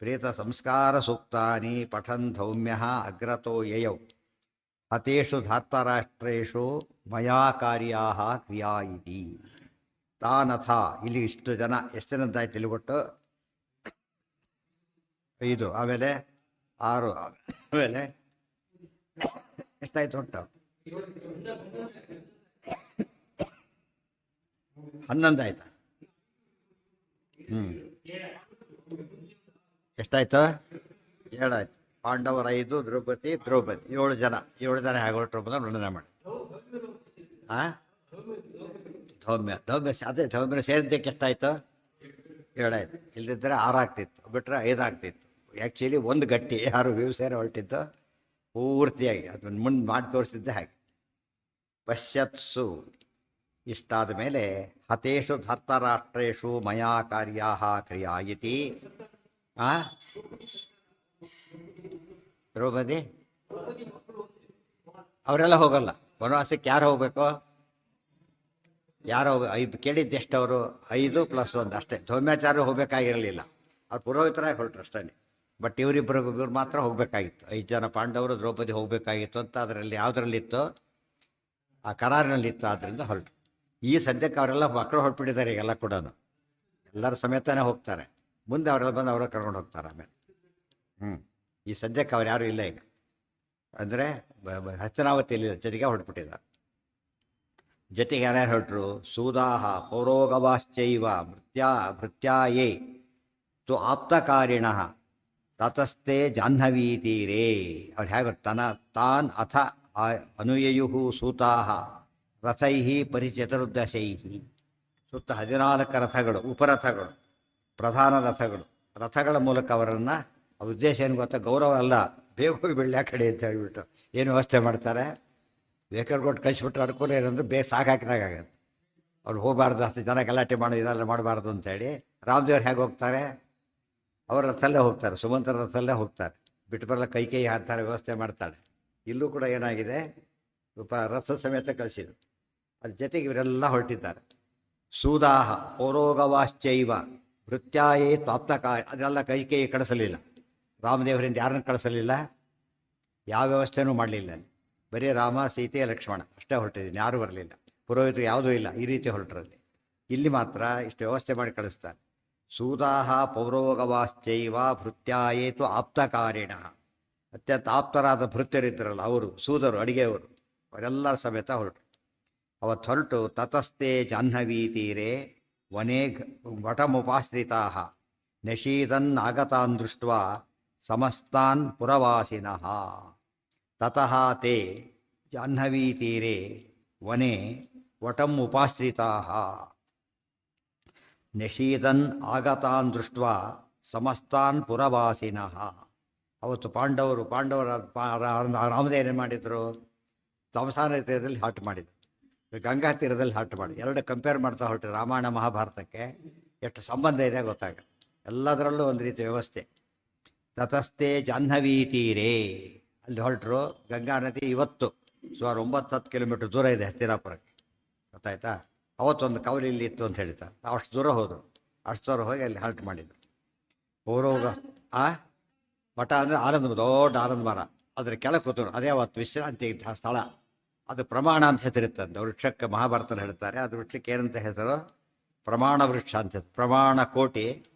ಪ್ರೇತ ಸಂಸ್ಕಾರ ಸೂಕ್ತಾನಿ ಪಠನ್ ಧೌಮ್ಯಃ ಅಗ್ರತೋ ಯಯೌ ಹತೇಷು ಧಾರ್ತರಾಷ್ಟ್ರೇಷು ಮಯಾ ಕಾರ್ಯಾಃ ಕ್ರಿಯಾ ಇತಿ. ತಾನಥ ಇಲ್ಲಿ ಇಷ್ಟು ಜನ ಎಷ್ಟು ಜನ ಅಂತಾಯ್ತು ಇಲ್ಲಿ ಒಟ್ಟು 5, ಆಮೇಲೆ 6, ಆಮೇಲೆ ಎಷ್ಟಾಯ್ತು ಒಟ್ಟು 11 ಆಯ್ತಾ? ಎಷ್ಟಾಯ್ತು? 7 ಆಯ್ತು. ಪಾಂಡವರು 5, ದ್ರೌಪದಿ 7 ಜನ. 7 ಜನ ಹೇಗೆ ಹೊರಟರು ಬಂದ ವರ್ಣನೆ ಮಾಡಿ. ಧೌಮ್ಯ ಅದೇ ಧೌಮ್ಯ ಸೇರಿದ್ದಕ್ಕೆ ಎಷ್ಟಾಯ್ತು? 7 ಆಯ್ತು. ಇಲ್ದಿದ್ದರೆ 6 ಆಗ್ತಿತ್ತು, ಬಿಟ್ಟರೆ 5 ಆಗ್ತಿತ್ತು. ಆ್ಯಕ್ಚುಲಿ ಒಂದು ಗಟ್ಟಿ ಯಾರು ವ್ಯವಸಾಯ ಹೊರಟಿತ್ತು ಪೂರ್ತಿಯಾಗಿ ಅದನ್ನು ಮುಂದೆ ಮಾಡಿ ತೋರಿಸಿದ್ದೆ ಹಾಗೆ. ಪಶ್ಯತ್ಸು ಇಷ್ಟಾದ ಮೇಲೆ ಹತೇಷು ಧರ್ತರಾಷ್ಟ್ರೇಷು ಮಯಾ ಕಾರ್ಯಾ ಕ್ರಿಯಾ ಇತಿ. ದ್ರೌಪದಿ ಅವರೆಲ್ಲ ಹೋಗಲ್ಲ. ವನವಾಸಕ್ಕೆ ಯಾರು ಹೋಗ್ಬೇಕು? ಯಾರು 5 ಕೇಳಿದ್ದು ಎಷ್ಟು ಅವರು? 5 + 1 ಅಷ್ಟೇ. ಧೌಮ್ಯಾಚಾರ್ಯ ಹೋಗಬೇಕಾಗಿರಲಿಲ್ಲ, ಅವ್ರು ಪುರೋಹಿತರಾಗಿ ಹೊರಟ್ರು ಅಷ್ಟೇ. ಬಟ್ ಇವರಿಬ್ಬರು ಮಾತ್ರ ಹೋಗಬೇಕಾಗಿತ್ತು. 5 ಜನ ಪಾಂಡವರು, ದ್ರೌಪದಿ ಹೋಗಬೇಕಾಗಿತ್ತು ಅಂತ ಅದರಲ್ಲಿ ಯಾವುದರಲ್ಲಿತ್ತು? ಆ ಕರಾರಿನಲ್ಲಿತ್ತು. ಆದ್ದರಿಂದ ಹೊರಟು. ಈ ಸದ್ಯಕ್ಕೆ ಅವರೆಲ್ಲ ಮಕ್ಕಳು ಹೊರಟ್ಬಿಟ್ಟಿದ್ದಾರೆ ಈಗೆಲ್ಲ ಕೂಡ. ಎಲ್ಲರ ಸಮೇತನೇ ಹೋಗ್ತಾರೆ. ಮುಂದೆ ಅವರೆಲ್ಲ ಬಂದು ಅವರ ಕರ್ಕೊಂಡು ಹೋಗ್ತಾರೆ ಆಮೇಲೆ. ಈ ಸದ್ಯಕ್ಕೆ ಅವ್ರು ಯಾರೂ ಇಲ್ಲ ಈಗ. ಅಂದರೆ ಹಸ್ತನಾವತಿಯಲ್ಲಿ ಜೊತೆಗೆ ಹೊರಟ್ಬಿಟ್ಟಿದ್ದಾರೆ. ಜೊತೆಗೆ ಯಾರ್ಯಾರು ಹೊರಟರು? ಸೂದಾಹ ಪೌರೋಗವಾಶ್ಚೈವ ಭೃತ್ಯಾಯೇ ತು ಆಪ್ತಕಾರಿಣ ತತಸ್ಥೆ ಜಾಹ್ನವೀ ತೀರೇ. ಅವ್ರು ಹೇಗೆ ತಾನ್ ಅಥ ಅನುಯಯು ಸೂತಾಹ ರಥೈ ಪರಿಚತುರ್ದಶೈ. ಸುತ್ತ 14 ರಥಗಳು, ಉಪರಥಗಳು, ಪ್ರಧಾನ ರಥಗಳ ಮೂಲಕ ಅವರನ್ನು, ಉದ್ದೇಶ ಏನು ಗೊತ್ತಾ? ಗೌರವ ಅಲ್ಲ, ಬೇಗ ಹೋಗಿ ಬೆಳ್ಳಿ ಆ ಕಡೆ ಅಂತ ಹೇಳ್ಬಿಟ್ಟು ಏನು ವ್ಯವಸ್ಥೆ ಮಾಡ್ತಾರೆ. ಬೇಕಾದ್ರೆ ಕೊಟ್ಟು ಕಳಿಸ್ಬಿಟ್ರೆ ಅನುಕೂಲ ಏನಂದ್ರೆ ಬೇಗ ಸಾಕಾಕಿದಾಗತ್ತೆ. ಅವ್ರು ಹೋಗಬಾರ್ದು, ಅಷ್ಟು ಜನ ಗಲಾಟೆ ಮಾಡೋದು ಇದೆಲ್ಲ ಮಾಡಬಾರ್ದು ಅಂತೇಳಿ ರಾಮದೇವ್ರು ಹೇಗೆ ಹೋಗ್ತಾರೆ? ಅವರ ರಥಲ್ಲೇ ಹೋಗ್ತಾರೆ, ಸುಮಂತ್ರ ರಥಲ್ಲೇ ಹೋಗ್ತಾರೆ. ಬಿಟ್ಟು ಬರಲ್ಲ, ಕೈ ಹಾಕ್ತಾರೆ, ವ್ಯವಸ್ಥೆ ಮಾಡ್ತಾಳೆ. ಇಲ್ಲೂ ಕೂಡ ಏನಾಗಿದೆ, ರಥ ಸಮೇತ ಕಳಿಸಿದ್ರು. ಅದ್ರ ಜೊತೆಗೆ ಇವರೆಲ್ಲ ಹೊರಟಿದ್ದಾರೆ. ಸೂದಾಹ ಪೌರೋಗವಾಶ್ಚೈವ ಭೃತ್ಯಾಯೇ ತ್ವಾಪ್ತಕಾಯ. ಅದೆಲ್ಲ ಕೈ ಕಳಿಸಲಿಲ್ಲ. ರಾಮದೇವರಿಂದ ಯಾರನ್ನು ಕಳಿಸಲಿಲ್ಲ, ಯಾವ ವ್ಯವಸ್ಥೆನೂ ಮಾಡಲಿಲ್ಲ. ಬರೀ ರಾಮ, ಸೀತೆ, ಲಕ್ಷ್ಮಣ ಅಷ್ಟೇ ಹೊರಟಿದ್ದೀನಿ, ಯಾರೂ ಬರಲಿಲ್ಲ. ಪುರೋಹಿತರು ಯಾವುದೂ ಇಲ್ಲ. ಈ ರೀತಿ ಹೊರಟರಲ್ಲಿ ಇಲ್ಲಿ ಮಾತ್ರ ಇಷ್ಟು ವ್ಯವಸ್ಥೆ ಮಾಡಿ ಕಳಿಸ್ತಾರೆ. ಸೂದಾಹ ಪೌರೋಗವಾಶ್ಚೈವ ಭೃತ್ಯಾಯೇತು ಆಪ್ತಕಾರಿಣ. ಅತ್ಯಂತ ಆಪ್ತರಾದ ಭೃತ್ಯರಿದ್ದರಲ್ಲ ಅವರು, ಸೂದರು, ಅಡಿಗೆಯವರು, ಅವರೆಲ್ಲರ ಸಮೇತ ಹೊರಟರು. ಅವತ್ತು ಹೊರಟು ತತಸ್ಥೆ ಜಾಹ್ನವೀ ತೀರೆ ವನೇ ವಟಮುಪಾಶ್ರಿತಾ ನಶೀದನ್ ಆಗತಾನ್ ದೃಷ್ಟ ಸಮಸ್ತಾನ್ ಪುರವಾಸಿನಃ. ತತಃ ತೇ ಜಾಹ್ನವೀ ತೀರೆ ವನೇ ವಟಂ ಉಪಾಶ್ರಿತಾ ನಶೀದನ್ ಆಗತಾನ್ ದೃಷ್ಟ ಸಮಸ್ತಾನ್ ಪುರವಾಸಿನಃ. ಅವತ್ತು ಪಾಂಡವರ ರಾಮದೇವರೇ ಮಾಡಿದರು, ತಮಸಾನ ತೀರದಲ್ಲಿ ಹಾಟ್ ಮಾಡಿದರು, ಗಂಗಾ ತೀರದಲ್ಲಿ ಹಾಟ್ ಮಾಡಿ. ಎರಡು ಕಂಪೇರ್ ಮಾಡ್ತಾ ಹೊರಟು ರಾಮಾಯಣ ಮಹಾಭಾರತಕ್ಕೆ ಎಷ್ಟು ಸಂಬಂಧ ಇದೆ ಗೊತ್ತಾಗುತ್ತೆ. ಎಲ್ಲದರಲ್ಲೂ ಒಂದು ರೀತಿ ವ್ಯವಸ್ಥೆ. ತತಸ್ಥೆ ಜಾಹ್ನವೀ ತೀರೆ ಅಲ್ಲಿ ಹೊರಟರು. ಗಂಗಾ ನದಿ ಇವತ್ತು ಸುಮಾರು 9-10 ಕಿಲೋಮೀಟರ್ ದೂರ ಇದೆ ಹಸ್ತಿನಾಪುರಕ್ಕೆ, ಗೊತ್ತಾಯ್ತಾ? ಅವತ್ತೊಂದು ಕವಲಿ ಇಲ್ಲಿ ಇತ್ತು ಅಂತ ಹೇಳ್ತಾರೆ. ಅಷ್ಟು ದೂರ ಹೋದರು. ಅಷ್ಟು ದೂರ ಹೋಗಿ ಅಲ್ಲಿ ಹಾಲ್ಟ್ ಮಾಡಿದರು. ಪೌರೋಗ ಮಠ ಅಂದರೆ ಆನಂದ, ದೊಡ್ಡ ಆನಂದ ಮರ, ಅದ್ರ ಕೆಳಗೆ ಕೂತರು. ಅದೇ ಅವತ್ತು ವಿಶ್ರಾಂತಿ ಸ್ಥಳ. ಅದು ಪ್ರಮಾಣ ಅಂತ ಹೆಸರಿತ್ತಂತೆ. ವೃಕ್ಷಕ್ಕೆ ಮಹಾಭಾರತದಲ್ಲಿ ಹೇಳ್ತಾರೆ. ಅದು ವೃಕ್ಷಕ್ಕೆ ಏನಂತ ಹೆಸರು? ಪ್ರಮಾಣ ವೃಕ್ಷ ಅಂತ. ಪ್ರಮಾಣ ಕೋಟಿ,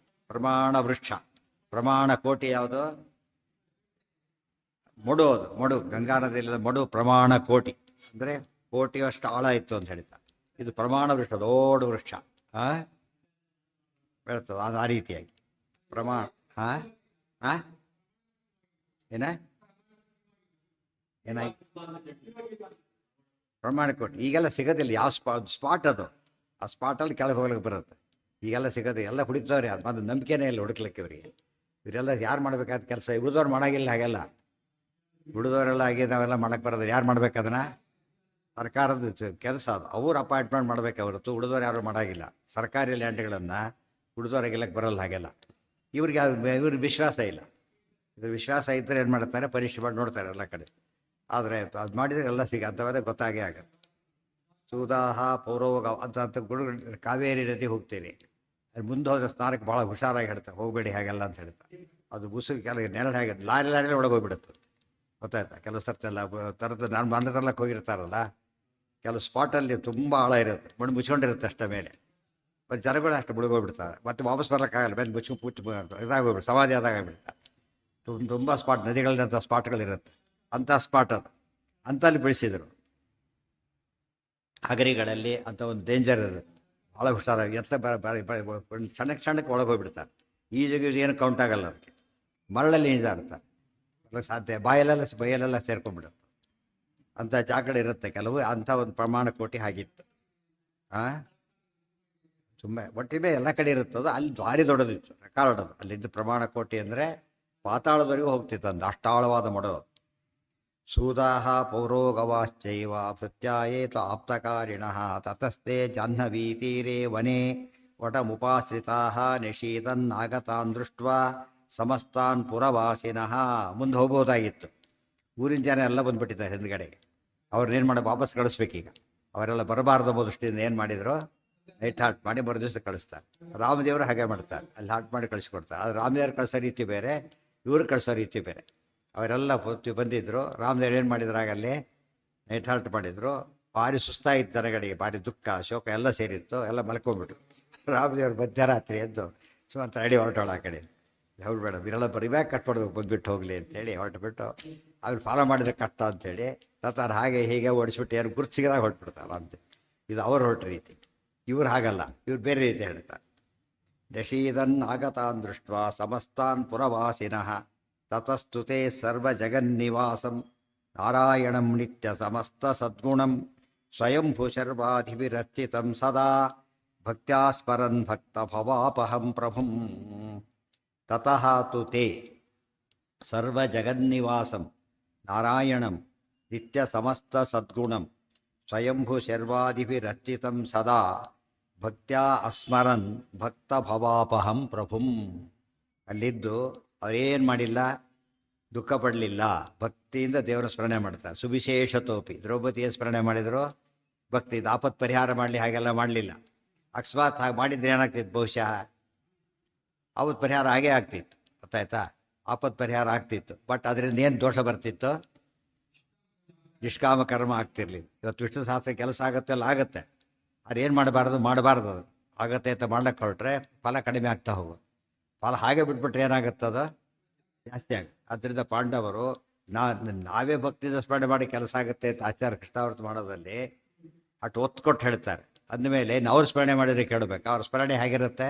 ಪ್ರಮಾಣ ವೃಕ್ಷ. ಪ್ರಮಾಣ ಕೋಟಿ ಯಾವುದು? ಮೊಡು. ಅದು ಮೊಡು, ಗಂಗಾ ನದಿಯಲ್ಲಿ ಮೊಡು ಪ್ರಮಾಣ ಕೋಟಿ ಅಂದರೆ ಕೋಟಿಯಷ್ಟು ಆಳ ಇತ್ತು ಅಂತ ಹೇಳ್ತಾರೆ. ಇದು ಪ್ರಮಾಣ ವೃಕ್ಷ, ದೊಡ್ಡ ವೃಕ್ಷ ಬೆಳ್ತದೆ. ಅದು ಆ ರೀತಿಯಾಗಿ ಪ್ರಮಾಣ ಏನಾಯ್ತು? ಪ್ರಮಾಣ ಕೋಟಿ. ಈಗೆಲ್ಲ ಸಿಗೋದಿಲ್ಲ. ಯಾವ ಸ್ಪಾಟ್ ಅದು, ಆ ಸ್ಪಾಟಲ್ಲಿ ಕೆಳಗೆ ಹೋಗ್ಲಿಕ್ಕೆ ಬರುತ್ತೆ. ಈಗೆಲ್ಲ ಸಿಗೋದು, ಎಲ್ಲ ಹುಡುಕ್ತವ್ರೆ. ಅದು ನಂಬಿಕೆನೇ ಇಲ್ಲ ಹುಡುಕ್ಲಿಕ್ಕೆ ಇವರಿಗೆ. ಇವರೆಲ್ಲ ಯಾರು ಮಾಡಬೇಕಾದ ಕೆಲಸ? ಉಳಿದವ್ರು ಮಾಡೋಂಗಿಲ್ಲ. ಹಾಗೆಲ್ಲ ಉಳಿದವರೆಲ್ಲ ಆಗಿ ನಾವೆಲ್ಲ ಮಾಡಕ್ಕೆ ಬರೋದು. ಯಾರು ಮಾಡ್ಬೇಕದನ್ನು? ಸರ್ಕಾರದ ಕೆಲಸ ಅದು. ಅವ್ರು ಅಪಾಯಿಂಟ್ಮೆಂಟ್ ಮಾಡಬೇಕು ಹೊರತು ಉಳಿದವ್ರು ಯಾರು ಮಾಡೋಂಗಿಲ್ಲ. ಸರ್ಕಾರಿ ಲ್ಯಾಂಡ್ಗಳನ್ನು ಉಳಿದವರಿಗೆಲ್ಲಕ್ಕೆ ಬರೋಲ್ಲ. ಹಾಗೆಲ್ಲ ಇವ್ರಿಗೆ ವಿಶ್ವಾಸ ಇಲ್ಲ. ಇದ್ರ ವಿಶ್ವಾಸ ಇದ್ದರೆ ಏನು ಮಾಡ್ತಾರೆ? ಪರೀಕ್ಷೆ ಮಾಡಿ ನೋಡ್ತಾರೆ ಎಲ್ಲ ಕಡೆ. ಆದರೆ ಅದು ಮಾಡಿದರೆ ಎಲ್ಲ ಅಂಥವರೇ ಗೊತ್ತಾಗೇ ಆಗುತ್ತೆ. ಸೂದಾಹ ಪೌರೋಗ ಅಂತ ಗುರು ಕಾವೇರಿ ನದಿ ಹೋಗ್ತೀರಿ, ಅದು ಮುಂದೆ ಹೋದ್ರೆ ಸ್ನಾನಕ್ಕೆ ಭಾಳ ಹುಷಾರಾಗಿ ಹೇಳ್ತಾರೆ, ಹೋಗಬೇಡಿ ಹಾಗೆಲ್ಲ ಅಂತ ಹೇಳ್ತಾರೆ. ಅದು ಮುಸುಕು ಕೆಲವು ನೆಲ ಹೇಗೆ ಲಾರಿ ಒಳಗೆ ಹೋಗ್ಬಿಡುತ್ತೆ, ಗೊತ್ತಾಯ್ತಾ. ಕೆಲವು ಸರ್ತೆಲ್ಲ ಥರದ್ದು ನಾನು ಬಂದರಲ್ಲಕ್ಕೆ ಹೋಗಿರ್ತಾರಲ್ಲ, ಕೆಲವು ಸ್ಪಾಟಲ್ಲಿ ತುಂಬ ಆಳ ಇರುತ್ತೆ, ಮಣ್ಣು ಮುಚ್ಕೊಂಡಿರುತ್ತೆ ಅಷ್ಟೇ ಮೇಲೆ, ಮತ್ತು ಜನಗಳು ಅಷ್ಟು ಮುಳುಗೋಗ್ಬಿಡ್ತಾರೆ, ಮತ್ತು ವಾಪಸ್ ಬರ್ಲಿಕ್ಕಾಗಲ್ಲ, ಮೇಲೆ ಮುಚ್ಚು ಇದಾಗೋಗ್ಬಿಟ್ಟು ಸಮಾಧಿ ಆದಾಗ ಆಗ್ಬಿಡ್ತಾರೆ. ತುಂಬ ಸ್ಪಾಟ್ ನದಿಗಳಂಥ ಸ್ಪಾಟ್ಗಳಿರುತ್ತೆ, ಅಂಥ ಸ್ಪಾಟ್ ಅದು, ಅಂಥಲ್ಲಿ ಬೆಳೆಸಿದರು. ಹಗರಿಗಳಲ್ಲಿ ಅಂಥ ಒಂದು ಡೇಂಜರ್ ಇರುತ್ತೆ, ಭಾಳ ಹುಷಾರಾಗಿ ಎತ್ತ ಸಣ್ಣಕ್ಕೆ ಒಳಗೆ ಹೋಗ್ಬಿಡ್ತಾರೆ. ಈಜೆಗೆ ಏನು ಕೌಂಟ್ ಆಗಲ್ಲ ಅದಕ್ಕೆ. ಮರಳಲ್ಲಿ ಈಜಾಡ್ತಾರೆ, ಸಾಧ್ಯ ಬಯಲೆಲ್ಲ ಸೇರ್ಕೊಂಡ್ಬಿಡುತ್ತೆ. ಅಂಥ ಜಾಗಗಳು ಇರುತ್ತೆ ಕೆಲವು, ಅಂಥ ಒಂದು ಪ್ರಮಾಣ ಕೋಟಿ ಆಗಿತ್ತು. ತುಂಬ ಒಟ್ಟಿಗೆ ಎಲ್ಲ ಕಡೆ ಇರುತ್ತದು. ಅಲ್ಲಿ ದಾರಿ ದೊಡ್ಡದಿತ್ತು, ರೆಕಾರ್ಡ್ ಅದು. ಅಲ್ಲಿದ್ದು ಪ್ರಮಾಣ ಕೋಟಿ ಅಂದರೆ ಪಾತಾಳದವರೆಗೂ ಹೋಗ್ತಿತ್ತು, ಒಂದು ಅಷ್ಟಾಳವಾದ ಮಡು. ಸೂದಾಹ ಪೌರೋಗವಾಶ್ಚೈವ ಭೃತ್ಯಾಯೇತು ಆಪ್ತಕಾರಿಣಃ ತತಸ್ತೆ ಜಾಹ್ನವೀ ತೀರೆ ವನೆ ವಟಮುಪಾಶ್ರಿತಾ ನಿಶೀತನ್ನಾಗತಾನ್ ದೃಷ್ಟ್ವಾ ಸಮಸ್ತಾನ್ ಪುರವಾಸಿನಃ. ಮುಂದೆ ಹೋಗ್ಬೋದಾಗಿತ್ತು, ಊರಿನ ಜನ ಎಲ್ಲ ಬಂದ್ಬಿಟ್ಟಿದ್ದಾರೆ ಹಿಂದ್ಗಡೆಗೆ. ಅವ್ರನ್ನೇನು ಮಾಡಿ ವಾಪಸ್ ಕಳಿಸ್ಬೇಕೀಗ. ಅವರೆಲ್ಲ ಬರಬಾರ್ದು ಅನ್ನೋ ದೃಷ್ಟಿಯಿಂದ ಏನು ಮಾಡಿದ್ರು, ನೈಟ್ ಹಾಲ್ಟ್ ಮಾಡಿ ಮರು ದಿವಸ ಕಳಿಸ್ತಾರೆ. ರಾಮದೇವರು ಹಾಗೆ ಮಾಡ್ತಾರೆ, ಅಲ್ಲಿ ಹಾಲ್ಟ್ ಮಾಡಿ ಕಳಿಸ್ಕೊಡ್ತಾರೆ. ಆದರೆ ರಾಮದೇವ್ರು ಕಳಿಸೋ ರೀತಿ ಬೇರೆ, ಇವ್ರು ಕಳಿಸೋ ರೀತಿ ಬೇರೆ. ಅವರೆಲ್ಲ ಬಂದಿದ್ದರು. ರಾಮದೇವ್ರು ಏನು ಮಾಡಿದ್ರು, ಆಗಲ್ಲಿ ನೈಟ್ ಹಾಲ್ಟ್ ಮಾಡಿದರು. ಭಾರಿ ಸುಸ್ತಾಗಿತ್ತು ಜನಗಳಿಗೆ, ಭಾರಿ ದುಃಖ ಶೋಕ ಎಲ್ಲ ಸೇರಿತ್ತು, ಎಲ್ಲ ಮಲ್ಕೊಂಡ್ಬಿಟ್ರು. ರಾಮದೇವ್ರು ಮಧ್ಯರಾತ್ರಿ ಎದ್ದು ಸುಮ್ಮನೆ ರೆಡಿ ಹೊರಟೋಳ ಆ ಕಡೆ. ಅವ್ರು ಬೇಡ ಇವರೆಲ್ಲ ಬರಿಬ್ಯಾಗ ಕಟ್ಬಿಡ್ಬೇಕು, ಬಂದ್ಬಿಟ್ಟು ಹೋಗಲಿ ಅಂತೇಳಿ ಹೊರಟುಬಿಟ್ಟು ಅವ್ರು ಫಾಲೋ ಮಾಡಿದ್ರೆ ಕಷ್ಟ ಅಂತೇಳಿ ತಾನು ಹಾಗೆ ಹೀಗೆ ಓಡಿಸ್ಬಿಟ್ಟು ಏನು ಗುರ್ತಿಸಿದಾಗ ಹೊರಟ್ಬಿಡ್ತಾರ ಅಂತ. ಇದು ಅವ್ರು ಹೊರಟ ರೀತಿ. ಇವ್ರು ಹಾಗಲ್ಲ, ಇವ್ರು ಬೇರೆ ರೀತಿ ಹೇಳ್ತಾರೆ. ದಶೀದನ್ ಆಗತಾನ್ ದೃಷ್ಟ ಸಮಸ್ತಾನ್ ಪುರವಾಸಿನಃ ತತಸ್ತುತೆ ಸರ್ವ ಜಗನ್ನಿವಾಸಂ ನಾರಾಯಣಂ ನಿತ್ಯ ಸಮಸ್ತ ಸದ್ಗುಣಂ ಸ್ವಯಂಭೂ ಶರ್ವಾಧಿವಿರಚಿತಂ ಸದಾ ಭಕ್ತ್ಯಾ ಸ್ಮರನ್ ಭಕ್ತ ಭವಾಪಹಂ ಪ್ರಭುಂ. ತತಃ ತು ತೇ ಸರ್ವ ಜಗನ್ನಿವಾಸಂ ನಾರಾಯಣಂ ನಿತ್ಯ ಸಮಸ್ತ ಸದ್ಗುಣಂ ಸ್ವಯಂಭೂ ಶರ್ವಾದಿಭಿರಚಿತಂ ಸದಾ ಭಕ್ತ್ಯಾ ಅಸ್ಮರನ್ ಭಕ್ತ ಭವಾಪಹಂ ಪ್ರಭುಂ. ಅಲ್ಲಿದ್ದು ಅವರೇನು ಮಾಡಿಲ್ಲ, ದುಃಖ ಪಡಲಿಲ್ಲ, ಭಕ್ತಿಯಿಂದ ದೇವರ ಸ್ಮರಣೆ ಮಾಡ್ತಾರೆ. ಸುವಿಶೇಷತೋಪಿ ದ್ರೌಪದಿಯ ಸ್ಮರಣೆ ಮಾಡಿದರು, ಭಕ್ತಿ ಆಪತ್ ಪರಿಹಾರ ಮಾಡಲಿ, ಹಾಗೆಲ್ಲ ಮಾಡಲಿಲ್ಲ. ಅಕಸ್ಮಾತ್ ಹಾಗೆ ಮಾಡಿದ್ರೆ ಏನಾಗ್ತಿತ್ತು, ಬಹುಶಃ ಆಪತ್ ಪರಿಹಾರ ಹಾಗೇ ಆಗ್ತಿತ್ತು, ಗೊತ್ತಾಯ್ತಾ. ಆಪತ್ ಪರಿಹಾರ ಆಗ್ತಿತ್ತು, ಬಟ್ ಅದರಿಂದ ಏನು ದೋಷ ಬರ್ತಿತ್ತು, ನಿಷ್ಕಾಮ ಕರ್ಮ ಆಗ್ತಿರ್ಲಿಲ್ಲ. ಇವತ್ತು ವಿಷ್ಣು ಶಾಸ್ತ್ರ ಕೆಲಸ ಆಗುತ್ತೆ, ಅಲ್ಲ ಆಗುತ್ತೆ, ಅದೇನು ಮಾಡಬಾರ್ದು ಅದು ಆಗತ್ತೆ ಅಂತ ಮಾಡ್ಲಿಕ್ಕೆ ಹೊರಟ್ರೆ ಫಲ ಕಡಿಮೆ ಆಗ್ತಾ ಹೋಗು. ಫಲ ಹಾಗೆ ಬಿಟ್ಬಿಟ್ರೆ ಏನಾಗುತ್ತದ, ಜಾಸ್ತಿ ಆಗುತ್ತೆ. ಆದ್ದರಿಂದ ಪಾಂಡವರು ನಾವೇ ಭಕ್ತಿಯಿಂದ ಸ್ಮರಣೆ ಮಾಡಿ ಕೆಲಸ ಆಗುತ್ತೆ ಅಂತ ಆಚಾರ್ಯ ಕೃಷ್ಣಾವೃತ ಮಾಡೋದಲ್ಲಿ ಅಷ್ಟು ಒತ್ತು ಕೊಟ್ಟು ಹೇಳ್ತಾರೆ. ಅಂದಮೇಲೆ ಅವ್ರ ಸ್ಮರಣೆ ಮಾಡಿದರೆ ಕೇಳಬೇಕು. ಅವ್ರ ಸ್ಮರಣೆ ಹೇಗಿರುತ್ತೆ,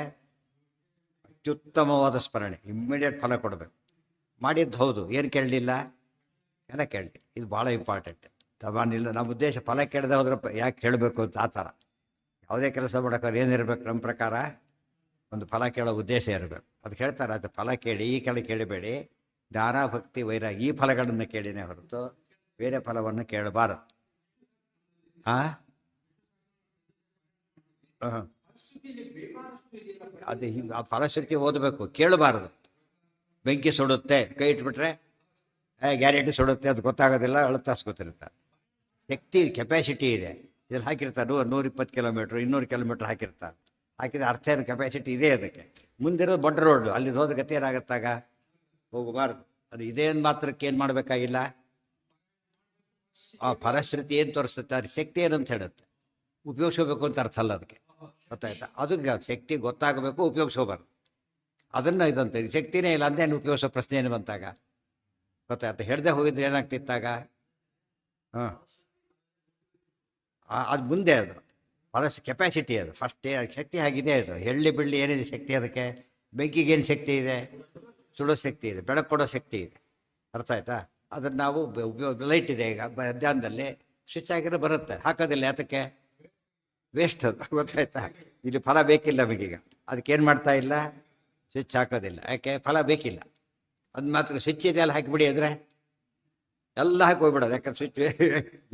ಅತ್ಯುತ್ತಮವಾದ ಸ್ಮರಣೆ, ಇಮ್ಮಿಡಿಯೇಟ್ ಫಲ ಕೊಡಬೇಕು. ಮಾಡಿದ್ದು ಹೌದು, ಏನು ಕೇಳಲಿಲ್ಲ, ಎಲ್ಲ ಕೇಳಲಿ. ಇದು ಭಾಳ ಇಂಪಾರ್ಟೆಂಟ್. ತಮಾನಿಲ್ಲ, ನಮ್ಮ ಉದ್ದೇಶ ಫಲ ಕೇಳದೆ ಹೋದ್ರೆ ಯಾಕೆ ಕೇಳಬೇಕು ಅಂತ. ಆ ಥರ ಯಾವುದೇ ಕೆಲಸ ಮಾಡೋಕ್ಕಾದ್ರೆ ಏನಿರಬೇಕು, ನಮ್ಮ ಪ್ರಕಾರ ಒಂದು ಫಲ ಕೇಳೋ ಉದ್ದೇಶ ಇರಬೇಕು. ಅದು ಹೇಳ್ತಾರೆ, ಅದು ಫಲ ಕೇಳಿ, ಈ ಕೆಳ ಕೇಳಬೇಡಿ, ಜ್ಞಾನ ಭಕ್ತಿ ವೈರಾಗ ಈ ಫಲಗಳನ್ನು ಕೇಳಿನೇ ಹೊರತು ಬೇರೆ ಫಲವನ್ನು ಕೇಳಬಾರದು. ಅದು ಆ ಫಲಶ್ರುತಿ ಓದಬೇಕು, ಕೇಳಬಾರದು. ಬೆಂಕಿ ಸುಡುತ್ತೆ, ಕೈ ಇಟ್ಬಿಟ್ರೆ ಗ್ಯಾರಂಟಿ ಸುಡುತ್ತೆ, ಅದು ಗೊತ್ತಾಗೋದಿಲ್ಲ, ಅಳುತ್ತಾಸ್ಕೊತಿರ್ತಾರೆ. ಶಕ್ತಿ ಕೆಪಾಸಿಟಿ ಇದೆ, ಇದ್ರಲ್ಲಿ ಹಾಕಿರ್ತಾರೆ 120 ಕಿಲೋಮೀಟ್ರ್ 200 ಕಿಲೋಮೀಟ್ರ್ ಹಾಕಿರ್ತಾರೆ. ಹಾಕಿದ್ರೆ ಅರ್ಥ ಏನು, ಕೆಪಾಸಿಟಿ ಇದೆ ಅದಕ್ಕೆ. ಮುಂದಿರೋದು ದೊಡ್ಡ ರೋಡ್, ಅಲ್ಲಿ ಹೋದ್ರೆ ಗತಿ ಏನಾಗತ್ತಾಗ, ಹೋಗಬಾರ್ದು. ಅದು ಇದೇನು ಮಾತ್ರಕ್ಕೆ ಏನು ಮಾಡಬೇಕಾಗಿಲ್ಲ, ಆ ಫಲಶ್ರುತಿ ಏನು ತೋರಿಸುತ್ತೆ, ಅದು ಶಕ್ತಿ ಏನಂತ ಹೇಳುತ್ತೆ. ಉಪಯೋಗಿಸ್ಕೋಬೇಕು ಅಂತ ಅರ್ಥ ಅಲ್ಲ ಅದಕ್ಕೆ, ಗೊತ್ತಾಯ್ತಾ. ಅದಕ್ಕೆ ಶಕ್ತಿ ಗೊತ್ತಾಗಬೇಕು, ಉಪಯೋಗಿಸ್ಕೋಬಾರ್ದು. ಅದನ್ನು ಇದಂತೆ ಶಕ್ತಿನೇ ಇಲ್ಲ ಅಂದೇನು ಉಪಯೋಗಿಸೋ ಪ್ರಶ್ನೆ ಏನು ಬಂತಾಗ, ಗೊತ್ತಾಯ್ತಾ. ಹೇಳ್ದೆ ಹೋಗಿದ್ರೆ ಏನಾಗ್ತಿತ್ತಾಗ, ಅದು ಮುಂದೆ ಅದು ಫಲಸ್ ಕೆಪಾಸಿಟಿ, ಅದು ಫಸ್ಟ್ ಶಕ್ತಿ ಆಗಿದೆ. ಅದು ಎಳ್ಳಿ ಬಿಳ್ಳಿ ಏನಿದೆ ಶಕ್ತಿ, ಅದಕ್ಕೆ ಬೆಂಕಿಗೇನು ಶಕ್ತಿ ಇದೆ, ಸುಡೋ ಶಕ್ತಿ ಇದೆ, ಬೆಳಕು ಕೊಡೋ ಶಕ್ತಿ ಇದೆ, ಅರ್ಥ ಆಯ್ತಾ. ಅದನ್ನು ನಾವು ಲೈಟ್ ಇದೆ ಈಗ ಮಧ್ಯಾಹ್ನದಲ್ಲಿ ಸ್ವಿಚ್ ಆಗಿರೋ ಬರುತ್ತೆ, ಹಾಕೋದಿಲ್ಲ, ಯಾತಕ್ಕೆ, ವೇಸ್ಟ್ ಅದು, ಗೊತ್ತಾಯ್ತಾ. ಇಲ್ಲಿ ಫಲ ಬೇಕಿಲ್ಲ ನಮಗೀಗ, ಅದಕ್ಕೇನು ಮಾಡ್ತಾ ಇಲ್ಲ, ಸ್ವಿಚ್ ಹಾಕೋದಿಲ್ಲ, ಯಾಕೆ, ಫಲ ಬೇಕಿಲ್ಲ. ಅದು ಮಾತ್ರ ಸ್ವಿಚ್ ಇದೆ ಅಲ್ಲಿ ಹಾಕಿಬಿಡಿ ಅಂದರೆ ಎಲ್ಲ ಹಾಕಿ ಹೋಗ್ಬಿಡೋದು. ಯಾಕಂದ್ರೆ ಸ್ವಿಚ್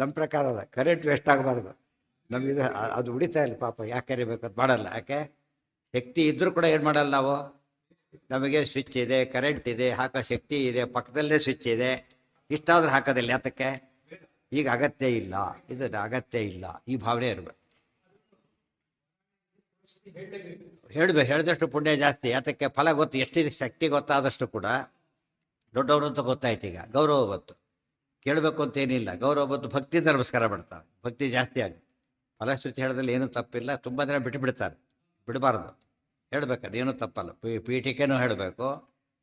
ನಮ್ಮ ಪ್ರಕಾರ ಅದ, ಕರೆಂಟ್ ವೇಸ್ಟ್ ಆಗಬಾರ್ದು ನಮಗೆ. ಅದು ಉಳಿತಾ ಇಲ್ಲ ಪಾಪ, ಯಾಕೆ ಕರಿಬೇಕು ಅದು ಮಾಡಲ್ಲ. ಯಾಕೆ, ಶಕ್ತಿ ಇದ್ದರೂ ಕೂಡ ಏನು ಮಾಡಲ್ಲ ನಾವು. ನಮಗೆ ಸ್ವಿಚ್ ಇದೆ, ಕರೆಂಟ್ ಇದೆ, ಹಾಕೋ ಶಕ್ತಿ ಇದೆ, ಪಕ್ಕದಲ್ಲೇ ಸ್ವಿಚ್ ಇದೆ, ಇಷ್ಟಾದ್ರೂ ಹಾಕೋದಿಲ್ಲ, ಯಾತಕ್ಕೆ, ಈಗ ಅಗತ್ಯ ಇಲ್ಲ, ಇದು ಅಗತ್ಯ ಇಲ್ಲ, ಈ ಭಾವನೆ ಇರಬೇಕು. ಹೇಳಿದಷ್ಟು ಪುಣ್ಯ ಜಾಸ್ತಿ. ಅದಕ್ಕೆ ಫಲ ಗೊತ್ತು, ಎಷ್ಟಿದೆ ಶಕ್ತಿ ಗೊತ್ತಾದಷ್ಟು ಕೂಡ ದೊಡ್ಡವರು ಅಂತ ಗೊತ್ತಾಯ್ತು. ಈಗ ಗೌರವ ಬಂತು, ಕೇಳಬೇಕು ಅಂತೇನಿಲ್ಲ, ಗೌರವ ಬಂತು, ಭಕ್ತಿಯಿಂದ ನಮಸ್ಕಾರ ಮಾಡ್ತಾರೆ, ಭಕ್ತಿ ಜಾಸ್ತಿ ಆಗುತ್ತೆ. ಫಲಶ್ರುತಿ ಹೇಳೋದ್ರಲ್ಲಿ ಏನೂ ತಪ್ಪಿಲ್ಲ. ತುಂಬ ಜನ ಬಿಟ್ಟು ಬಿಡ್ತಾರೆ, ಬಿಡಬಾರ್ದು, ಹೇಳ್ಬೇಕು, ಅದೇನೂ ತಪ್ಪಲ್ಲ. ಪೀಠಿಕೆನೂ ಹೇಳಬೇಕು,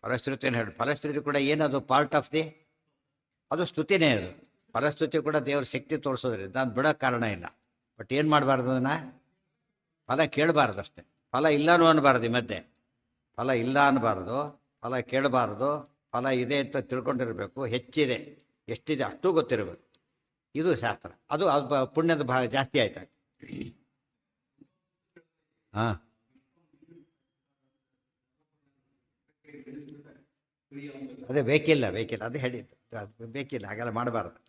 ಫಲಶ್ರುತಿನೂ ಫಲಶ್ರುತಿ ಕೂಡ ಏನದು ಪಾರ್ಟ್ ಆಫ್ ದಿ, ಅದು ಸ್ತುತಿನೇ. ಅದು ಫಲಶ್ರುತಿ ಕೂಡ ದೇವ್ರ ಶಕ್ತಿ ತೋರಿಸೋದ್ರಿಂದ ಅದು ಬಿಡೋಕ್ಕೆ ಕಾರಣ ಇಲ್ಲ. ಬಟ್ ಏನು ಮಾಡಬಾರ್ದು, ಅದನ್ನು ಫಲ ಕೇಳಬಾರ್ದು ಅಷ್ಟೇ. ಫಲ ಇಲ್ಲನೂ ಅನ್ನಬಾರ್ದು. ಈ ಮಧ್ಯೆ ಫಲ ಇಲ್ಲ ಅನ್ನಬಾರ್ದು, ಫಲ ಕೇಳಬಾರ್ದು. ಫಲ ಇದೆ ಅಂತ ತಿಳ್ಕೊಂಡಿರಬೇಕು, ಹೆಚ್ಚಿದೆ, ಎಷ್ಟಿದೆ ಅಷ್ಟೂ ಗೊತ್ತಿರಬೇಕು. ಇದು ಶಾಸ್ತ್ರ. ಅದು ಪುಣ್ಯದ ಜಾಸ್ತಿ ಆಯ್ತು. ಹಾಂ, ಅದೇ ಬೇಕಿಲ್ಲ, ಅದೇ ಹೇಳಿದ್ದು, ಅದು ಬೇಕಿಲ್ಲ, ಹಾಗೆಲ್ಲ ಮಾಡಬಾರ್ದು.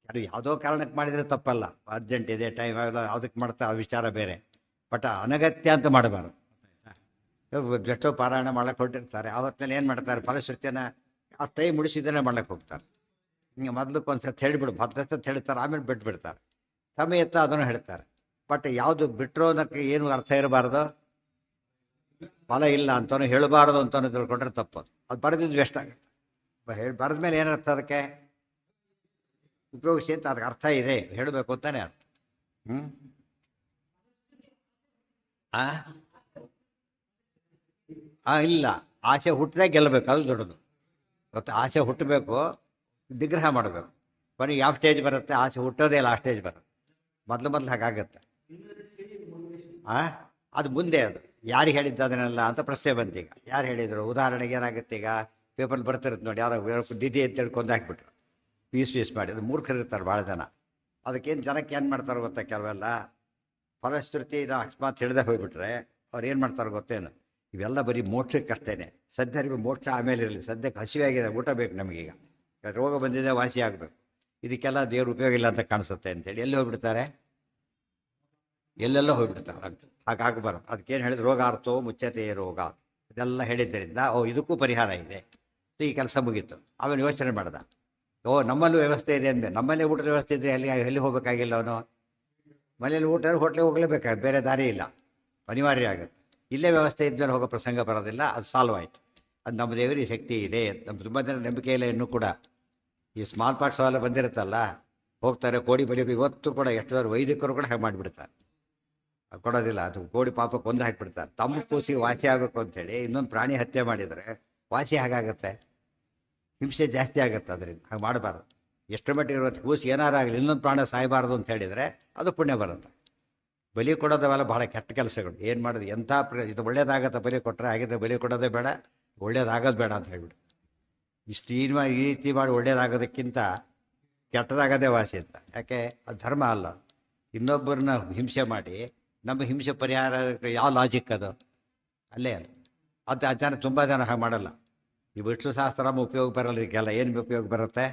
ಅದು ಯಾವುದೋ ಕಾರಣಕ್ಕೆ ಮಾಡಿದರೆ ತಪ್ಪಲ್ಲ, ಅರ್ಜೆಂಟ್ ಇದೆ, ಟೈಮ್ ಆಗಲ್ಲ, ಯಾವುದಕ್ಕೆ ಮಾಡ್ತಾ ಆ ವಿಚಾರ ಬೇರೆ. ಬಟ್ ಅನಗತ್ಯ ಅಂತ ಮಾಡಬಾರ್ದು. ಎಷ್ಟೋ ಪಾರಾಯಣ ಮಾಡ್ಲಿಕ್ಕೆ ಹೊರಟಿರ್ತಾರೆ, ಆವತ್ತಿನಲ್ಲಿ ಏನು ಮಾಡ್ತಾರೆ, ಫಲಶ್ರುತಿಯನ್ನು ಆ ಟೈಮ್ ಮುಡಿಸಿದ್ದನ್ನೇ ಮಾಡ್ಲಿಕ್ಕೆ ಹೋಗ್ತಾರೆ. ಹಿಂಗೆ ಮೊದಲಕ್ಕೆ ಒಂದು ಸತಿ ಹೇಳಿಬಿಡು, ಭದ್ರತೆ ಹೇಳ್ತಾರೆ, ಆಮೇಲೆ ಬಿಟ್ಬಿಡ್ತಾರೆ. ಸಮಯ ಎತ್ತ ಅದನ್ನು ಹೇಳ್ತಾರೆ. ಬಟ್ ಯಾವುದು ಬಿಟ್ಟರು ಅನ್ನೋಕ್ಕೆ ಏನು ಅರ್ಥ ಇರಬಾರ್ದು, ಫಲ ಇಲ್ಲ ಅಂತನೂ ಹೇಳಬಾರ್ದು ಅಂತನೂ ತಿಳ್ಕೊಂಡ್ರೆ ತಪ್ಪು. ಅದು ಬರೆದಿದ್ದು ವೇಸ್ಟ್ ಆಗುತ್ತೆ. ಬರೆದ ಮೇಲೆ ಏನರ್ಥ, ಅದಕ್ಕೆ ಉಪಯೋಗಿಸಿ ಅಂತ ಅದಕ್ಕೆ ಅರ್ಥ ಇದೆ, ಹೇಳಬೇಕು ಅಂತಾನೆ ಅರ್ಥ. ಇಲ್ಲ, ಆಸೆ ಹುಟ್ಟದೆ ಗೆಲ್ಲಬೇಕು, ಅದು ದೊಡ್ಡದು. ಮತ್ತು ಆಸೆ ಹುಟ್ಟಬೇಕು, ನಿಗ್ರಹ ಮಾಡಬೇಕು. ಕೊನೆಗೆ ಯಾವ ಸ್ಟೇಜ್ ಬರುತ್ತೆ, ಆಸೆ ಹುಟ್ಟೋದೇ ಇಲ್ಲ, ಆ ಸ್ಟೇಜ್ ಬರುತ್ತೆ. ಮೊದಲು ಹಾಗಾಗತ್ತೆ. ಅದು ಮುಂದೆ, ಅದು ಯಾರು ಹೇಳಿದ್ದು ಅದನ್ನೆಲ್ಲ ಅಂತ ಪ್ರಶ್ನೆ ಬಂತೀಗ. ಯಾರು ಹೇಳಿದರು? ಉದಾಹರಣೆಗೆ ಏನಾಗುತ್ತೆ, ಈಗ ಪೇಪರ್ ಬರ್ತಿರುತ್ತೆ ನೋಡಿ, ಯಾರೋ ನಿಧಿ ಅಂತೇಳಿ ಕೊಂದಾಕ್ಬಿಟ್ರು, ಪೀಸ್ ಮಾಡಿ. ಅದು ಮೂರ್ಖರಿರ್ತಾರೆ ಭಾಳ ಜನ. ಅದಕ್ಕೇನು ಜನಕ್ಕೆ ಏನು ಮಾಡ್ತಾರೆ ಗೊತ್ತಾ, ಕೆಲವೆಲ್ಲ ಫಲಶ್ರುತಿ ಇದು ಅಕಸ್ಮಾತ್ ಹಿಡ್ದೆ ಹೋಗ್ಬಿಟ್ರೆ ಅವ್ರು ಏನು ಮಾಡ್ತಾರೆ ಗೊತ್ತೇನು, ಇವೆಲ್ಲ ಬರೀ ಮೋಕ್ಷಕ್ಕಷ್ಟೇನೆ. ಸದ್ಯರಿಗೆ ಮೋಕ್ಷ ಆಮೇಲೆ ಇರಲಿ, ಸದ್ಯಕ್ಕೆ ಹಸಿವಾಗಿದೆ, ಊಟ ಬೇಕು ನಮಗೀಗ, ರೋಗ ಬಂದಿದೆ, ವಾಸಿ ಆಗಬೇಕು, ಇದಕ್ಕೆಲ್ಲ ದೇವ್ರ ಉಪಯೋಗ ಇಲ್ಲ ಅಂತ ಕಾಣಿಸುತ್ತೆ ಅಂತೇಳಿ ಎಲ್ಲಿ ಹೋಗ್ಬಿಡ್ತಾರೆ, ಎಲ್ಲೆಲ್ಲ ಹೋಗ್ಬಿಡ್ತಾರೆ. ಹಾಗಾಗಬಾರ್ದು. ಅದಕ್ಕೇನು ಹೇಳಿದ್ರು, ರೋಗ ಅರ್ಥೋ ಮುಚ್ಚತೆ ರೋಗ, ಇದೆಲ್ಲ ಹೇಳಿದ್ದರಿಂದ ಇದಕ್ಕೂ ಪರಿಹಾರ ಇದೆ. ಈ ಕೆಲಸ ಮುಗೀತು. ಆಮೇಲೆ ಯೋಚನೆ ಮಾಡ್ದ, ನಮ್ಮಲ್ಲೂ ವ್ಯವಸ್ಥೆ ಇದೆ ಅಂದಮೇಲೆ, ನಮ್ಮಲ್ಲೇ ಊಟದ ವ್ಯವಸ್ಥೆ ಇದ್ದರೆ ಎಲ್ಲಿ ಹೋಗಬೇಕಾಗಿಲ್ಲ ಅವನು. ಮನೇಲಿ ಊಟ ಹೋಟ್ಲಿಗೆ ಹೋಗಲೇಬೇಕಾಗ, ಬೇರೆ ದಾರಿ ಇಲ್ಲ, ಅನಿವಾರ್ಯ ಆಗುತ್ತೆ. ಇಲ್ಲೇ ವ್ಯವಸ್ಥೆ ಇದ್ಮೇಲೆ ಹೋಗೋ ಪ್ರಸಂಗ ಬರೋದಿಲ್ಲ, ಅದು ಸಾಲ್ವ್ ಆಯಿತು. ಅದು ನಮ್ಮ ದೇವರಿಗೆ ಶಕ್ತಿ ಇದೆ. ನಮ್ಮ ತುಂಬ ಜನ ನಂಬಿಕೆ ಇಲ್ಲ ಇನ್ನೂ ಕೂಡ. ಈ ಸ್ಮಾಲ್ ಪಾಕ್ಸ್ ಅವೆಲ್ಲ ಬಂದಿರುತ್ತಲ್ಲ, ಹೋಗ್ತಾರೆ ಕೋಡಿ ಬಲಿಗೆ. ಇವತ್ತು ಕೂಡ ಎಷ್ಟು ವೈದಿಕರು ಕೂಡ ಹಾಗೆ ಮಾಡಿಬಿಡ್ತಾರೆ, ಕೊಡೋದಿಲ್ಲ. ಅದು ಕೋಡಿ ಪಾಪಕ್ಕೆ ಕೊಂದು ಹಾಕಿಬಿಡ್ತಾರೆ. ತಮ್ಮ ಕೂಸಿಗೆ ವಾಸಿ ಆಗಬೇಕು ಅಂಥೇಳಿ ಇನ್ನೊಂದು ಪ್ರಾಣಿ ಹತ್ಯೆ ಮಾಡಿದರೆ ವಾಸಿ ಹಾಗಾಗತ್ತೆ, ಹಿಂಸೆ ಜಾಸ್ತಿ ಆಗುತ್ತೆ. ಅದರಿಂದ ಹಾಗೆ ಮಾಡಬಾರ್ದು. ಎಷ್ಟು ಮಟ್ಟಿಗೆ ಇರುತ್ತೆ, ಕೂಸಿ ಏನಾರಾಗಲಿ ಇನ್ನೊಂದು ಪ್ರಾಣ ಸಾಯಬಾರ್ದು ಅಂತ ಹೇಳಿದರೆ ಅದು ಪುಣ್ಯ ಬರುತ್ತೆ. ಬಲಿ ಕೊಡೋದವೆಲ್ಲ ಭಾಳ ಕೆಟ್ಟ ಕೆಲಸಗಳು. ಏನು ಮಾಡೋದು, ಎಂಥ ಇದು ಒಳ್ಳೇದಾಗತ್ತೆ ಬಲಿ ಕೊಟ್ಟರೆ, ಆಗಿದ್ದರೆ ಬಲಿ ಕೊಡೋದೇ ಬೇಡ, ಒಳ್ಳೇದಾಗೋದು ಬೇಡ ಅಂತ ಹೇಳ್ಬಿಟ್ಟು ಈ ರೀತಿ ಮಾಡಿ ಒಳ್ಳೇದಾಗೋದಕ್ಕಿಂತ ಕೆಟ್ಟದಾಗದೇ ವಾಸಿ ಅಂತ. ಯಾಕೆ, ಅದು ಧರ್ಮ ಅಲ್ಲ. ಇನ್ನೊಬ್ಬರನ್ನ ಹಿಂಸೆ ಮಾಡಿ ನಮ್ಮ ಹಿಂಸೆ ಪರಿಹಾರ ಯಾವ ಲಾಜಿಕ್ ಅದು, ಅಲ್ಲೇ ಅಲ್ಲ. ಅದು ಜನ ತುಂಬ ಜನ ಹಾಗೆ ಮಾಡಲ್ಲ. ಈ ವಿಷ್ಣು ಸಹಸ್ರನಾಮ ಉಪಯೋಗ ಬರಲ್ಲ, ಇದಕ್ಕೆಲ್ಲ ಏನು ಉಪಯೋಗ ಬರುತ್ತೆ,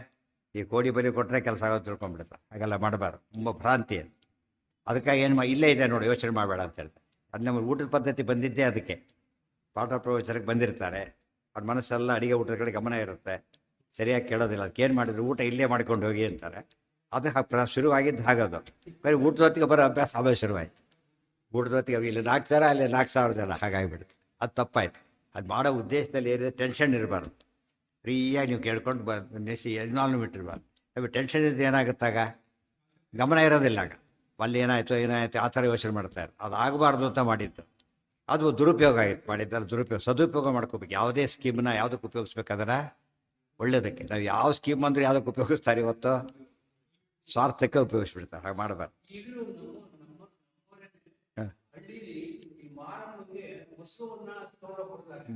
ಈ ಕೋಡಿ ಬಲಿ ಕೊಟ್ಟರೆ ಕೆಲಸ ಆಗೋದು ತಿಳ್ಕೊಂಡ್ಬಿಡುತ್ತೆ. ಹಾಗೆಲ್ಲ ಮಾಡಬಾರ್ದು, ತುಂಬ ಭ್ರಾಂತಿ ಅದು. ಅದಕ್ಕಾಗಿ ಏನು ಇಲ್ಲೇ ಇದೆ ನೋಡಿ, ಯೋಚನೆ ಮಾಡಬೇಡ ಅಂತ ಹೇಳ್ತಾರೆ. ಅದು ನಮ್ಮ ಊಟದ ಪದ್ಧತಿ ಬಂದಿದ್ದೇ ಅದಕ್ಕೆ. ಪಾಠ ಪ್ರವಚನಕ್ಕೆ ಬಂದಿರ್ತಾರೆ, ಅವ್ರ ಮನಸ್ಸೆಲ್ಲ ಅಡುಗೆ ಊಟದ ಕಡೆ ಗಮನ ಇರುತ್ತೆ, ಸರಿಯಾಗಿ ಕೇಳೋದಿಲ್ಲ. ಅದಕ್ಕೇನು ಮಾಡಿದ್ರು, ಊಟ ಇಲ್ಲೇ ಮಾಡ್ಕೊಂಡು ಹೋಗಿ ಅಂತಾರೆ. ಅದು ಶುರುವಾಗಿದ್ದು ಹಾಗದು. ಬರೀ ಊಟದ ಹೊತ್ತಿಗೆ ಬರೋ ಅಭ್ಯಾಸ ಆಮೇಲೆ ಶುರುವಾಯಿತು. ಊಟದ ಹೊತ್ತಿಗೆ ಇಲ್ಲಿ 4,000 ಅಲ್ಲಿ 4,000 ಜನ, ಹಾಗಾಗಿಬಿಡುತ್ತೆ. ಅದು ತಪ್ಪಾಯಿತು. ಅದು ಮಾಡೋ ಉದ್ದೇಶದಲ್ಲಿ ಏನಿದೆ, ಟೆನ್ಷನ್ ಇರಬಾರ್ದು. ಫ್ರೀಯಾಗಿ ನೀವು ಕೇಳ್ಕೊಂಡು ಇನ್ವಾಲ್ವ್ಮೆಂಟ್ ಇರಬಾರ್ದು. ಅದು ಟೆನ್ಷನ್ ಇದ್ದು ಏನಾಗುತ್ತಾಗ ಗಮನ ಇರೋದಿಲ್ಲ. ಆಗ ಅಲ್ಲಿ ಏನಾಯಿತು ಆ ಥರ ಯೋಚನೆ ಮಾಡ್ತಾರೆ. ಅದು ಆಗಬಾರ್ದು ಅಂತ ಮಾಡಿದ್ದು, ಅದು ದುರುಪಯೋಗ ಆಗಿತ್ತು. ಮಾಡಿದ್ದಾರೆ ದುರುಪಯೋಗ. ಸದುಪಯೋಗ ಮಾಡ್ಕೋಬೇಕು. ಯಾವುದೇ ಸ್ಕೀಮನ್ನ ಯಾವುದಕ್ಕೆ ಉಪಯೋಗಿಸ್ಬೇಕಾದ್ರೆ ಒಳ್ಳೆಯದಕ್ಕೆ. ನಾವು ಯಾವ ಸ್ಕೀಮ್ ಅಂದರೆ ಯಾವುದಕ್ಕೆ ಉಪಯೋಗಿಸ್ತಾರೆ, ಇವತ್ತು ಸ್ವಾರ್ಥಕ್ಕೆ ಉಪಯೋಗಿಸ್ಬಿಡ್ತಾರೆ. ಹಾಗೆ ಮಾಡಬಾರ್ದು.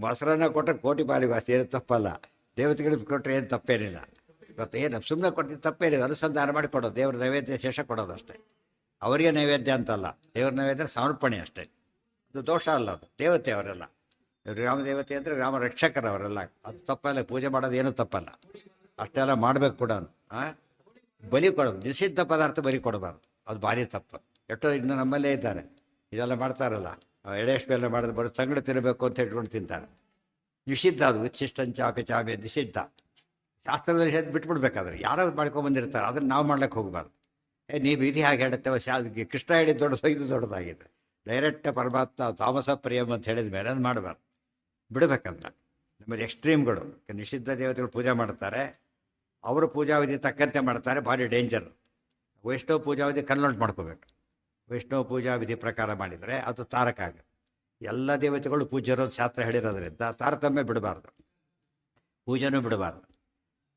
ಮೊಸರನ್ನ ಕೊಟ್ಟರೆ ಕೋಟಿ ಬಾಲಿ ವಾಸಿ, ಏನು ತಪ್ಪಲ್ಲ. ದೇವತೆಗಳಿಗೆ ಕೊಟ್ಟರೆ ಏನು ತಪ್ಪೇನಿಲ್ಲ. ಇವತ್ತು ಏನು ಸುಮ್ಮನೆ ಕೊಟ್ಟಿದ್ದು ತಪ್ಪೇನಿಲ್ಲ. ಅನುಸಂಧಾನ ಮಾಡಿ ಕೊಡೋದು, ದೇವ್ರ ನೈವೇದ್ಯ ಶೇಷ ಕೊಡೋದು ಅಷ್ಟೇ. ಅವರಿಗೆ ನೈವೇದ್ಯ ಅಂತಲ್ಲ, ದೇವ್ರ ನೈವೇದ್ಯ ಸಮರ್ಪಣೆ ಅಷ್ಟೇ. ಅದು ದೋಷ ಅಲ್ಲ, ಅದು ದೇವತೆ ಅವರೆಲ್ಲ. ರಾಮ ದೇವತೆ ಅಂದರೆ ರಾಮ ರಕ್ಷಕರವರೆಲ್ಲ. ಅದು ತಪ್ಪಲ್ಲ. ಪೂಜೆ ಮಾಡೋದು ಏನೂ ತಪ್ಪಲ್ಲ, ಅಷ್ಟೆಲ್ಲ ಮಾಡಬೇಕು ಕೂಡ. ಬಲಿ ಕೊಡೋದು, ನಿಷಿದ್ಧ ಪದಾರ್ಥ ಬಲಿ ಕೊಡಬಾರ್ದು, ಅದು ಭಾರಿ ತಪ್ಪು. ಎಷ್ಟೋ ಇನ್ನು ನಮ್ಮಲ್ಲೇ ಇದ್ದಾರೆ, ಇದೆಲ್ಲ ಮಾಡ್ತಾರಲ್ಲ, ಎಡೆಷ್ಟು ಮಾಡಿದ್ರೆ ಬರೋ ತಂಗಡಿ ತಿನ್ನಬೇಕು ಅಂತ ಇಟ್ಕೊಂಡು ತಿಂತಾರೆ. ನಿಷಿದ್ಧ ಅದು. ವಿಚ್ಛಿಷ್ಟಂಚಾಪಿ ಚಾಪೆ ನಿಷಿದ್ಧ. ಶಾಸ್ತ್ರದಲ್ಲಿ ಹೇಳಿ ಬಿಟ್ಬಿಡ್ಬೇಕಾದ್ರೆ ಯಾರು ಮಾಡ್ಕೊಂಬಂದಿರ್ತಾರೆ ಅದನ್ನು ನಾವು ಮಾಡ್ಲಿಕ್ಕೆ ಹೋಗಬಾರ್ದು. ನೀವು ವಿಧಿ ಹಾಗೆ ಹೇಳುತ್ತೇವೆ ಕೃಷ್ಣ ಹೇಳಿದ ದೊಡ್ಡದು ಇದು ದೊಡ್ಡದಾಗಿದೆ. ಡೈರೆಕ್ಟ್ ಪರಮಾತ್ಮ ತಾಮಸ ಪ್ರಿಯಂ ಅಂತ ಹೇಳಿದ ಮೇಲೆ ಅದು ಮಾಡಬಾರ್ದು, ಬಿಡಬೇಕಂತ. ನಮ್ಮಲ್ಲಿ ಎಕ್ಸ್ಟ್ರೀಮ್ಗಳು ನಿಷಿದ್ಧ ದೇವತೆಗಳು ಪೂಜೆ ಮಾಡ್ತಾರೆ, ಅವರು ಪೂಜಾವಿಧಿ ತಕ್ಕಂತೆ ಮಾಡ್ತಾರೆ, ಭಾರಿ ಡೇಂಜರ್. ವೈಷ್ಣವ ಪೂಜಾವಿಧಿ ಕನ್ವರ್ಟ್ ಮಾಡ್ಕೋಬೇಕು. ವೈಷ್ಣವ ಪೂಜಾವಿಧಿ ಪ್ರಕಾರ ಮಾಡಿದರೆ ಅದು ತಾರಕ ಆಗುತ್ತೆ. ಎಲ್ಲ ದೇವತೆಗಳು ಪೂಜ್ಯರು ಶಾಸ್ತ್ರ ಹೇಳಿರೋದ್ರಿಂದ ತಾರತಮ್ಯ ಬಿಡಬಾರ್ದು, ಪೂಜೆನೂ ಬಿಡಬಾರ್ದು.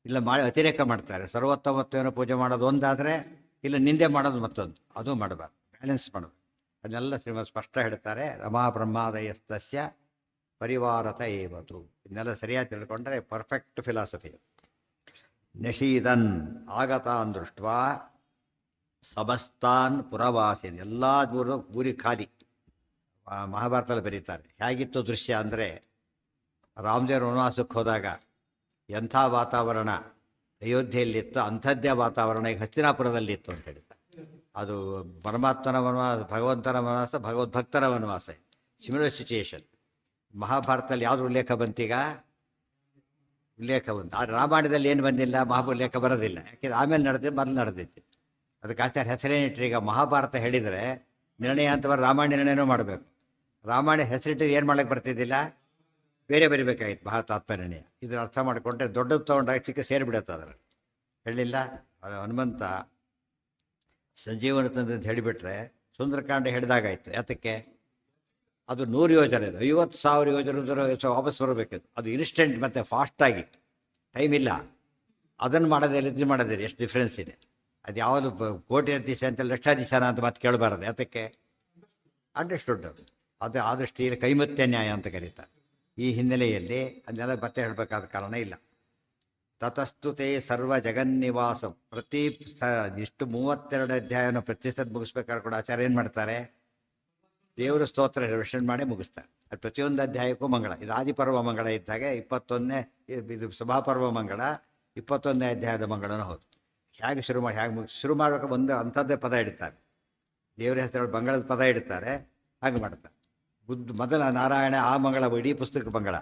ಇಲ್ಲ ಅತಿರೇಕ ಮಾಡ್ತಾರೆ, ಸರ್ವೋತ್ತಮತ್ವವನ್ನು ಪೂಜೆ ಮಾಡೋದು ಒಂದಾದರೆ ಇಲ್ಲ ನಿಂದೆ ಮಾಡೋದು ಮತ್ತೊಂದು, ಅದು ಮಾಡಬಾರ್ದು, ಬ್ಯಾಲೆನ್ಸ್ ಮಾಡಬೇಕು. ಅದನ್ನೆಲ್ಲ ಶ್ರೀಮದ್ ಸ್ಪಷ್ಟ ಹೇಳ್ತಾರೆ. ರಮಾ ಬ್ರಹ್ಮಾದಯಸ್ತಸ್ಯ ಪರಿವಾರತ ಏವತು. ಇದನ್ನೆಲ್ಲ ಸರಿಯಾಗಿ ತಿಳ್ಕೊಂಡ್ರೆ ಪರ್ಫೆಕ್ಟ್ ಫಿಲಾಸಫಿ. ನಶೀದನ್ ಆಗತಾನ್ ದೃಷ್ಟ ಸಮಸ್ತಾನ್ ಪುರವಾಸಿನ್, ಎಲ್ಲ ಊರಿ ಖಾಲಿ. ಮಹಾಭಾರತದಲ್ಲಿ ಬರೀತಾರೆ ಹೇಗಿತ್ತು ದೃಶ್ಯ ಅಂದರೆ, ರಾಮದೇವ್ರ ವನವಾಸಕ್ಕೆ ಹೋದಾಗ ಎಂಥ ವಾತಾವರಣ ಅಯೋಧ್ಯೆಯಲ್ಲಿತ್ತು ಅಂಥದ್ದೇ ವಾತಾವರಣ ಈಗ ಹಸ್ತಿನಾಪುರದಲ್ಲಿತ್ತು ಅಂತ ಹೇಳಿದ್ದಾರೆ. ಅದು ಪರಮಾತ್ಮನ ವನವಾಸ, ಭಗವಂತನ ವನವಾಸ, ಭಗವದ್ಭಕ್ತರ ವನವಾಸ, ಸಿಮಿಲರ್ ಸಿಚುಯೇಷನ್. ಮಹಾಭಾರತದಲ್ಲಿ ಯಾವುದು ಉಲ್ಲೇಖ ಬಂತೀಗ? ಉಲ್ಲೇಖ ಬಂತು. ಆದರೆ ರಾಮಾಯಣದಲ್ಲಿ ಏನು ಬಂದಿಲ್ಲ, ಉಲ್ಲೇಖ ಬರೋದಿಲ್ಲ. ಯಾಕೆಂದ್ರೆ ಆಮೇಲೆ ನಡೆದಿದ್ದು, ಮೊದಲು ನಡೆದಿತ್ತು. ಅದಕ್ಕೆ ಆಚಾರ್ಯ ಹೆಸರೇನಿಟ್ರಿ? ಈಗ ಮಹಾಭಾರತ ಹೇಳಿದರೆ ನಿರ್ಣಯ ಅಂತ ರಾಮಾಯಣ ನಿರ್ಣಯನೂ ಮಾಡಬೇಕು. ರಾಮಾಯಣ ಹೆಸರಿಟ್ಟು ಏನು ಮಾಡ್ಲಿಕ್ಕೆ ಬರ್ತಿದ್ದಿಲ್ಲ, ಬೇರೆ ಬರಿಬೇಕಾಗಿತ್ತು ಮಹಾತಾತ್ಮ ನಿರ್ಣಯ. ಇದನ್ನ ಅರ್ಥ ಮಾಡಿಕೊಂಡ್ರೆ ದೊಡ್ಡದು ತೊಗೊಂಡಾಗ ಚಿಕ್ಕ ಸೇರಿಬಿಡುತ್ತೆ. ಅದರ ಹೇಳಿಲ್ಲ ಹನುಮಂತ ಸಂಜೀವನ ತಂದಂತ ಹೇಳಿಬಿಟ್ರೆ ಸುಂದರಕಾಂಡ ಹಿಡಿದಾಗಾಯ್ತು. ಯಾತಕ್ಕೆ? ಅದು 100 ಯೋಜನೆ, 50,000 ಯೋಜನೆ ವಾಪಸ್ ಬರಬೇಕಿತ್ತು. ಅದು ಇನ್ಸ್ಟೆಂಟ್ ಮತ್ತು ಫಾಸ್ಟಾಗಿ, ಟೈಮ್ ಇಲ್ಲ. ಅದನ್ನು ಮಾಡೋದಿಲ್ಲ, ಇದು ಮಾಡೋದಿಲ್ಲ, ಎಷ್ಟು ಡಿಫ್ರೆನ್ಸ್ ಇದೆ. ಅದು ಯಾವುದು ಕೋಟಿ ದಿವಸ ಅಂತ ಲಕ್ಷಾಧೀಶನ ಅಂತ ಮತ್ತೆ ಕೇಳಬಾರದು. ಯಾತಕ್ಕೆ? ಅಂಡರ್ಸ್ಟುಡ್. ಅದು ಆದಷ್ಟು ಇಲ್ಲಿ ಕೈಮತ್ಯ ನ್ಯಾಯ ಅಂತ ಕರೀತಾರೆ. ಈ ಹಿನ್ನೆಲೆಯಲ್ಲಿ ಅದನ್ನೆಲ್ಲ ಮತ್ತೆ ಹೇಳಬೇಕಾದ ಕಾರಣ ಇಲ್ಲ. ತತಸ್ತುತೆ ಸರ್ವ ಜಗನ್ನಿವಾಸಂ. ಇಷ್ಟು 32 ಅಧ್ಯಾಯನ ಪ್ರತಿಷ್ಠದ ಮುಗಿಸ್ಬೇಕಾದ್ರೆ ಕೂಡ ಆಚಾರ್ಯ ಏನು ಮಾಡ್ತಾರೆ? ದೇವರ ಸ್ತೋತ್ರ ರಿವಿಷನ್ ಮಾಡಿ ಮುಗಿಸ್ತಾರೆ. ಅದು ಪ್ರತಿಯೊಂದು ಅಧ್ಯಾಯಕ್ಕೂ ಮಂಗಳ. ಇದು ಆದಿಪರ್ವ ಮಂಗಳ ಇದ್ದಾಗ 21ನೇ, ಇದು ಸಭಾಪರ್ವ ಮಂಗಳ 21ನೇ ಅಧ್ಯಾಯದ ಮಂಗಳನೂ ಹೌದು. ಹೇಗೆ ಶುರು ಮಾಡಿ ಹೇಗೆ ಶುರು ಮಾಡಬೇಕು ಒಂದು ಅಂಥದ್ದೇ ಪದ ಇಡ್ತಾರೆ. ದೇವರ ಹೆಸರು ಮಂಗಳದ ಪದ ಇಡ್ತಾರೆ, ಹಾಗೆ ಮಾಡ್ತಾರೆ. ಮೊದಲ ನಾರಾಯಣ, ಆ ಮಂಗಳ ಇಡೀ ಪುಸ್ತಕಕ್ಕೆ ಮಂಗಳ,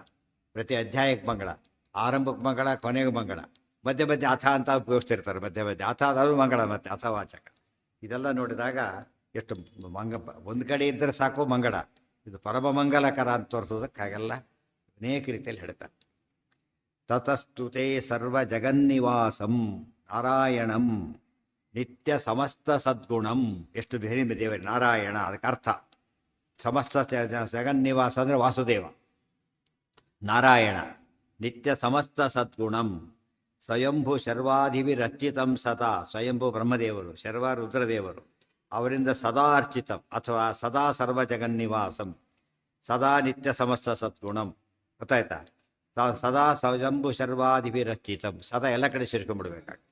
ಪ್ರತಿ ಅಧ್ಯಾಯಕ್ಕೆ ಮಂಗಳ, ಆರಂಭಕ್ಕೆ ಮಂಗಳ, ಕೊನೆಗೂ ಮಂಗಳ, ಮಧ್ಯೆ ಮಧ್ಯೆ ಅಥ ಅಂತ ಉಪಯೋಗಿಸ್ತಿರ್ತಾರೆ. ಮಧ್ಯೆ ಮಧ್ಯೆ ಅಥ ಅದು ಮಂಗಳ, ಮತ್ತೆ ಅಥವಾಚಕ. ಇದೆಲ್ಲ ನೋಡಿದಾಗ ಎಷ್ಟು ಒಂದು ಕಡೆ ಇದ್ದರೆ ಸಾಕು ಮಂಗಳ. ಇದು ಪರಮ ಮಂಗಲಕರ ಅಂತ ತೋರಿಸೋದಕ್ಕಾಗೆಲ್ಲ ಅನೇಕ ರೀತಿಯಲ್ಲಿ ಹೇಳ್ತಾರೆ. ತತಸ್ತುತೆ ಸರ್ವ ಜಗನ್ನಿವಾಸಂ ನಾರಾಯಣಂ ನಿತ್ಯ ಸಮಸ್ತ ಸದ್ಗುಣಂ. ಎಷ್ಟು ಬೇರೆ ದೇವರೇ ನಾರಾಯಣ, ಅದಕ್ಕೆ ಅರ್ಥ ಸಮಸ್ತ ಜಗನ್ನಿವಾಸ ಅಂದರೆ ವಾಸುದೇವ. ನಾರಾಯಣ ನಿತ್ಯ ಸಮಸ್ತ ಸದ್ಗುಣಂ ಸ್ವಯಂಭು ಶರ್ವಾಧಿವಿರಚಿತಂ ಸದಾ. ಸ್ವಯಂಭು ಬ್ರಹ್ಮದೇವರು, ಶರ್ವ ರುದ್ರದೇವರು, ಅವರಿಂದ ಸದಾ ಅರ್ಚಿತಂ ಅಥವಾ ಸದಾ ಸರ್ವ ಜಗನ್ನಿವಾಸಂ, ಸದಾ ನಿತ್ಯ ಸಮಸ್ತ ಸದ್ಗುಣಂ. ಗೊತ್ತಾಯ್ತಾ? ಸದಾ ಸ್ವಯಂಭು ಶರ್ವಾಧಿವಿರಚಿತಂ. ಸದಾ ಎಲ್ಲ ಕಡೆ ಸೇರ್ಕೊಂಡ್ಬಿಡ್ಬೇಕಾಗಿ.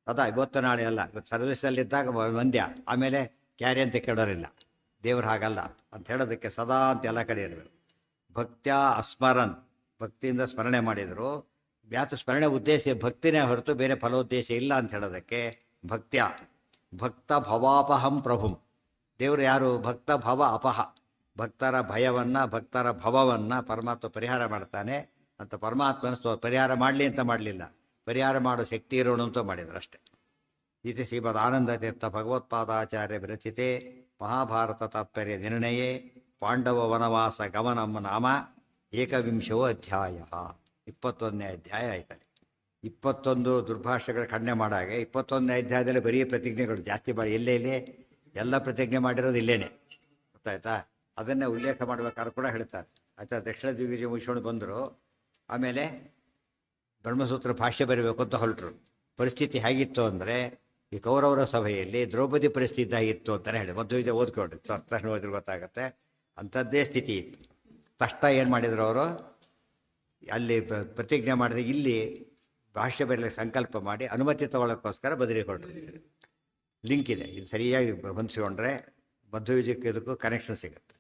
ಸದಾ ಇವತ್ತು ನಾಳೆ ಅಲ್ಲ. ಇವತ್ತು ಸರ್ವಿಸಲ್ಲಿದ್ದಾಗ ಮಂದ್ಯ, ಆಮೇಲೆ ಕ್ಯಾರಿ ಅಂತ ಕೇಳೋರಿಲ್ಲ. ದೇವ್ರು ಹಾಗಲ್ಲ ಅಂತ ಹೇಳೋದಕ್ಕೆ ಸದಾ ಅಂತ ಎಲ್ಲ ಕಡೆ ಇರಬೇಕು. ಭಕ್ತ್ಯಾ ಅಸ್ಮರನ್, ಭಕ್ತಿಯಿಂದ ಸ್ಮರಣೆ ಮಾಡಿದರು. ವ್ಯಾತು ಸ್ಮರಣೆ ಉದ್ದೇಶ ಭಕ್ತಿನೇ ಹೊರತು ಬೇರೆ ಫಲೋದ್ದೇಶ ಇಲ್ಲ ಅಂತ ಹೇಳೋದಕ್ಕೆ ಭಕ್ತ್ಯ. ಭಕ್ತ ಭವಾಪಹಂ ಪ್ರಭುಂ. ದೇವರು ಯಾರು? ಭಕ್ತ ಭವ ಅಪಹ. ಭಕ್ತರ ಭಯವನ್ನು, ಭಕ್ತರ ಭವವನ್ನು ಪರಮಾತ್ಮ ಪರಿಹಾರ ಮಾಡ್ತಾನೆ ಅಂತ ಪರಮಾತ್ಮನ ಪರಿಹಾರ ಮಾಡಲಿ ಅಂತ ಮಾಡಲಿಲ್ಲ, ಪರಿಹಾರ ಮಾಡೋ ಶಕ್ತಿ ಇರೋಣ ಅಂತ ಮಾಡಿದ್ರು ಅಷ್ಟೇ. ಇದು ಶ್ರೀಮದ್ ಆನಂದ ತೀರ್ಥ ಭಗವತ್ಪಾದಾಚಾರ್ಯ ವಿರಚಿತೆ ಮಹಾಭಾರತ ತಾತ್ಪರ್ಯ ನಿರ್ಣಯೇ ಪಾಂಡವ ವನವಾಸ ಗಮನಂ ನಾಮ ಏಕವಿಂಶೋ ಅಧ್ಯಾಯ. 21ನೇ ಅಧ್ಯಾಯ ಆಯ್ತದೆ. 21 ದುರ್ಭಾಷೆಗಳ ಖಂಡನೆ ಮಾಡಾಗ 21ನೇ ಅಧ್ಯಾಯದಲ್ಲಿ ಬರೀ ಪ್ರತಿಜ್ಞೆಗಳು ಜಾಸ್ತಿ ಮಾಡಿ ಎಲ್ಲೇ ಎಲ್ಲ ಪ್ರತಿಜ್ಞೆ ಮಾಡಿರೋದು ಇಲ್ಲೇನೆ. ಗೊತ್ತಾಯ್ತಾ? ಅದನ್ನೇ ಉಲ್ಲೇಖ ಮಾಡಬೇಕಾದ್ರೂ ಕೂಡ ಹೇಳ್ತಾರೆ. ಆಯ್ತಾ? ದಕ್ಷಿಣ ದಿಗ್ವಿಜಯ ಮುಗಿಸ್ಕೊಂಡು ಬಂದರು. ಆಮೇಲೆ ಬ್ರಹ್ಮಸೂತ್ರ ಭಾಷ್ಯ ಬರೀಬೇಕು ಅಂತ ಹೊರಟರು. ಪರಿಸ್ಥಿತಿ ಹೇಗಿತ್ತು ಅಂದರೆ, ಈ ಕೌರವರ ಸಭೆಯಲ್ಲಿ ದ್ರೌಪದಿ ಪರಿಸ್ಥಿತಿ ಆಗಿತ್ತು ಅಂತಲೇ ಹೇಳಿ ಮೊದಲು ಇದೆ ಓದ್ಕೊಂಡ್ರು. ತಕ್ಷಣ ಓದಿದ್ರೆ ಗೊತ್ತಾಗುತ್ತೆ. ಅಂಥದ್ದೇ ಸ್ಥಿತಿ ಇತ್ತು. ತಕ್ಷಣ ಏನು ಮಾಡಿದ್ರು ಅವರು? ಅಲ್ಲಿ ಪ್ರತಿಜ್ಞೆ ಮಾಡಿದ್ರೆ ಇಲ್ಲಿ ಭಾಷ್ಯ ಬರಲಿಕ್ಕೆ ಸಂಕಲ್ಪ ಮಾಡಿ ಅನುಮತಿ ತಗೊಳ್ಳೋಕ್ಕೋಸ್ಕರ ಬದಲಿ ಹೊರಟರು. ಲಿಂಕ್ ಇದೆ, ಇದು ಸರಿಯಾಗಿ ಹೊಂದಿಸ್ಕೊಂಡ್ರೆ ಮಧ್ವ ವಿಜಯಕ್ಕೆ ಇದಕ್ಕೂ ಕನೆಕ್ಷನ್ ಸಿಗುತ್ತೆ.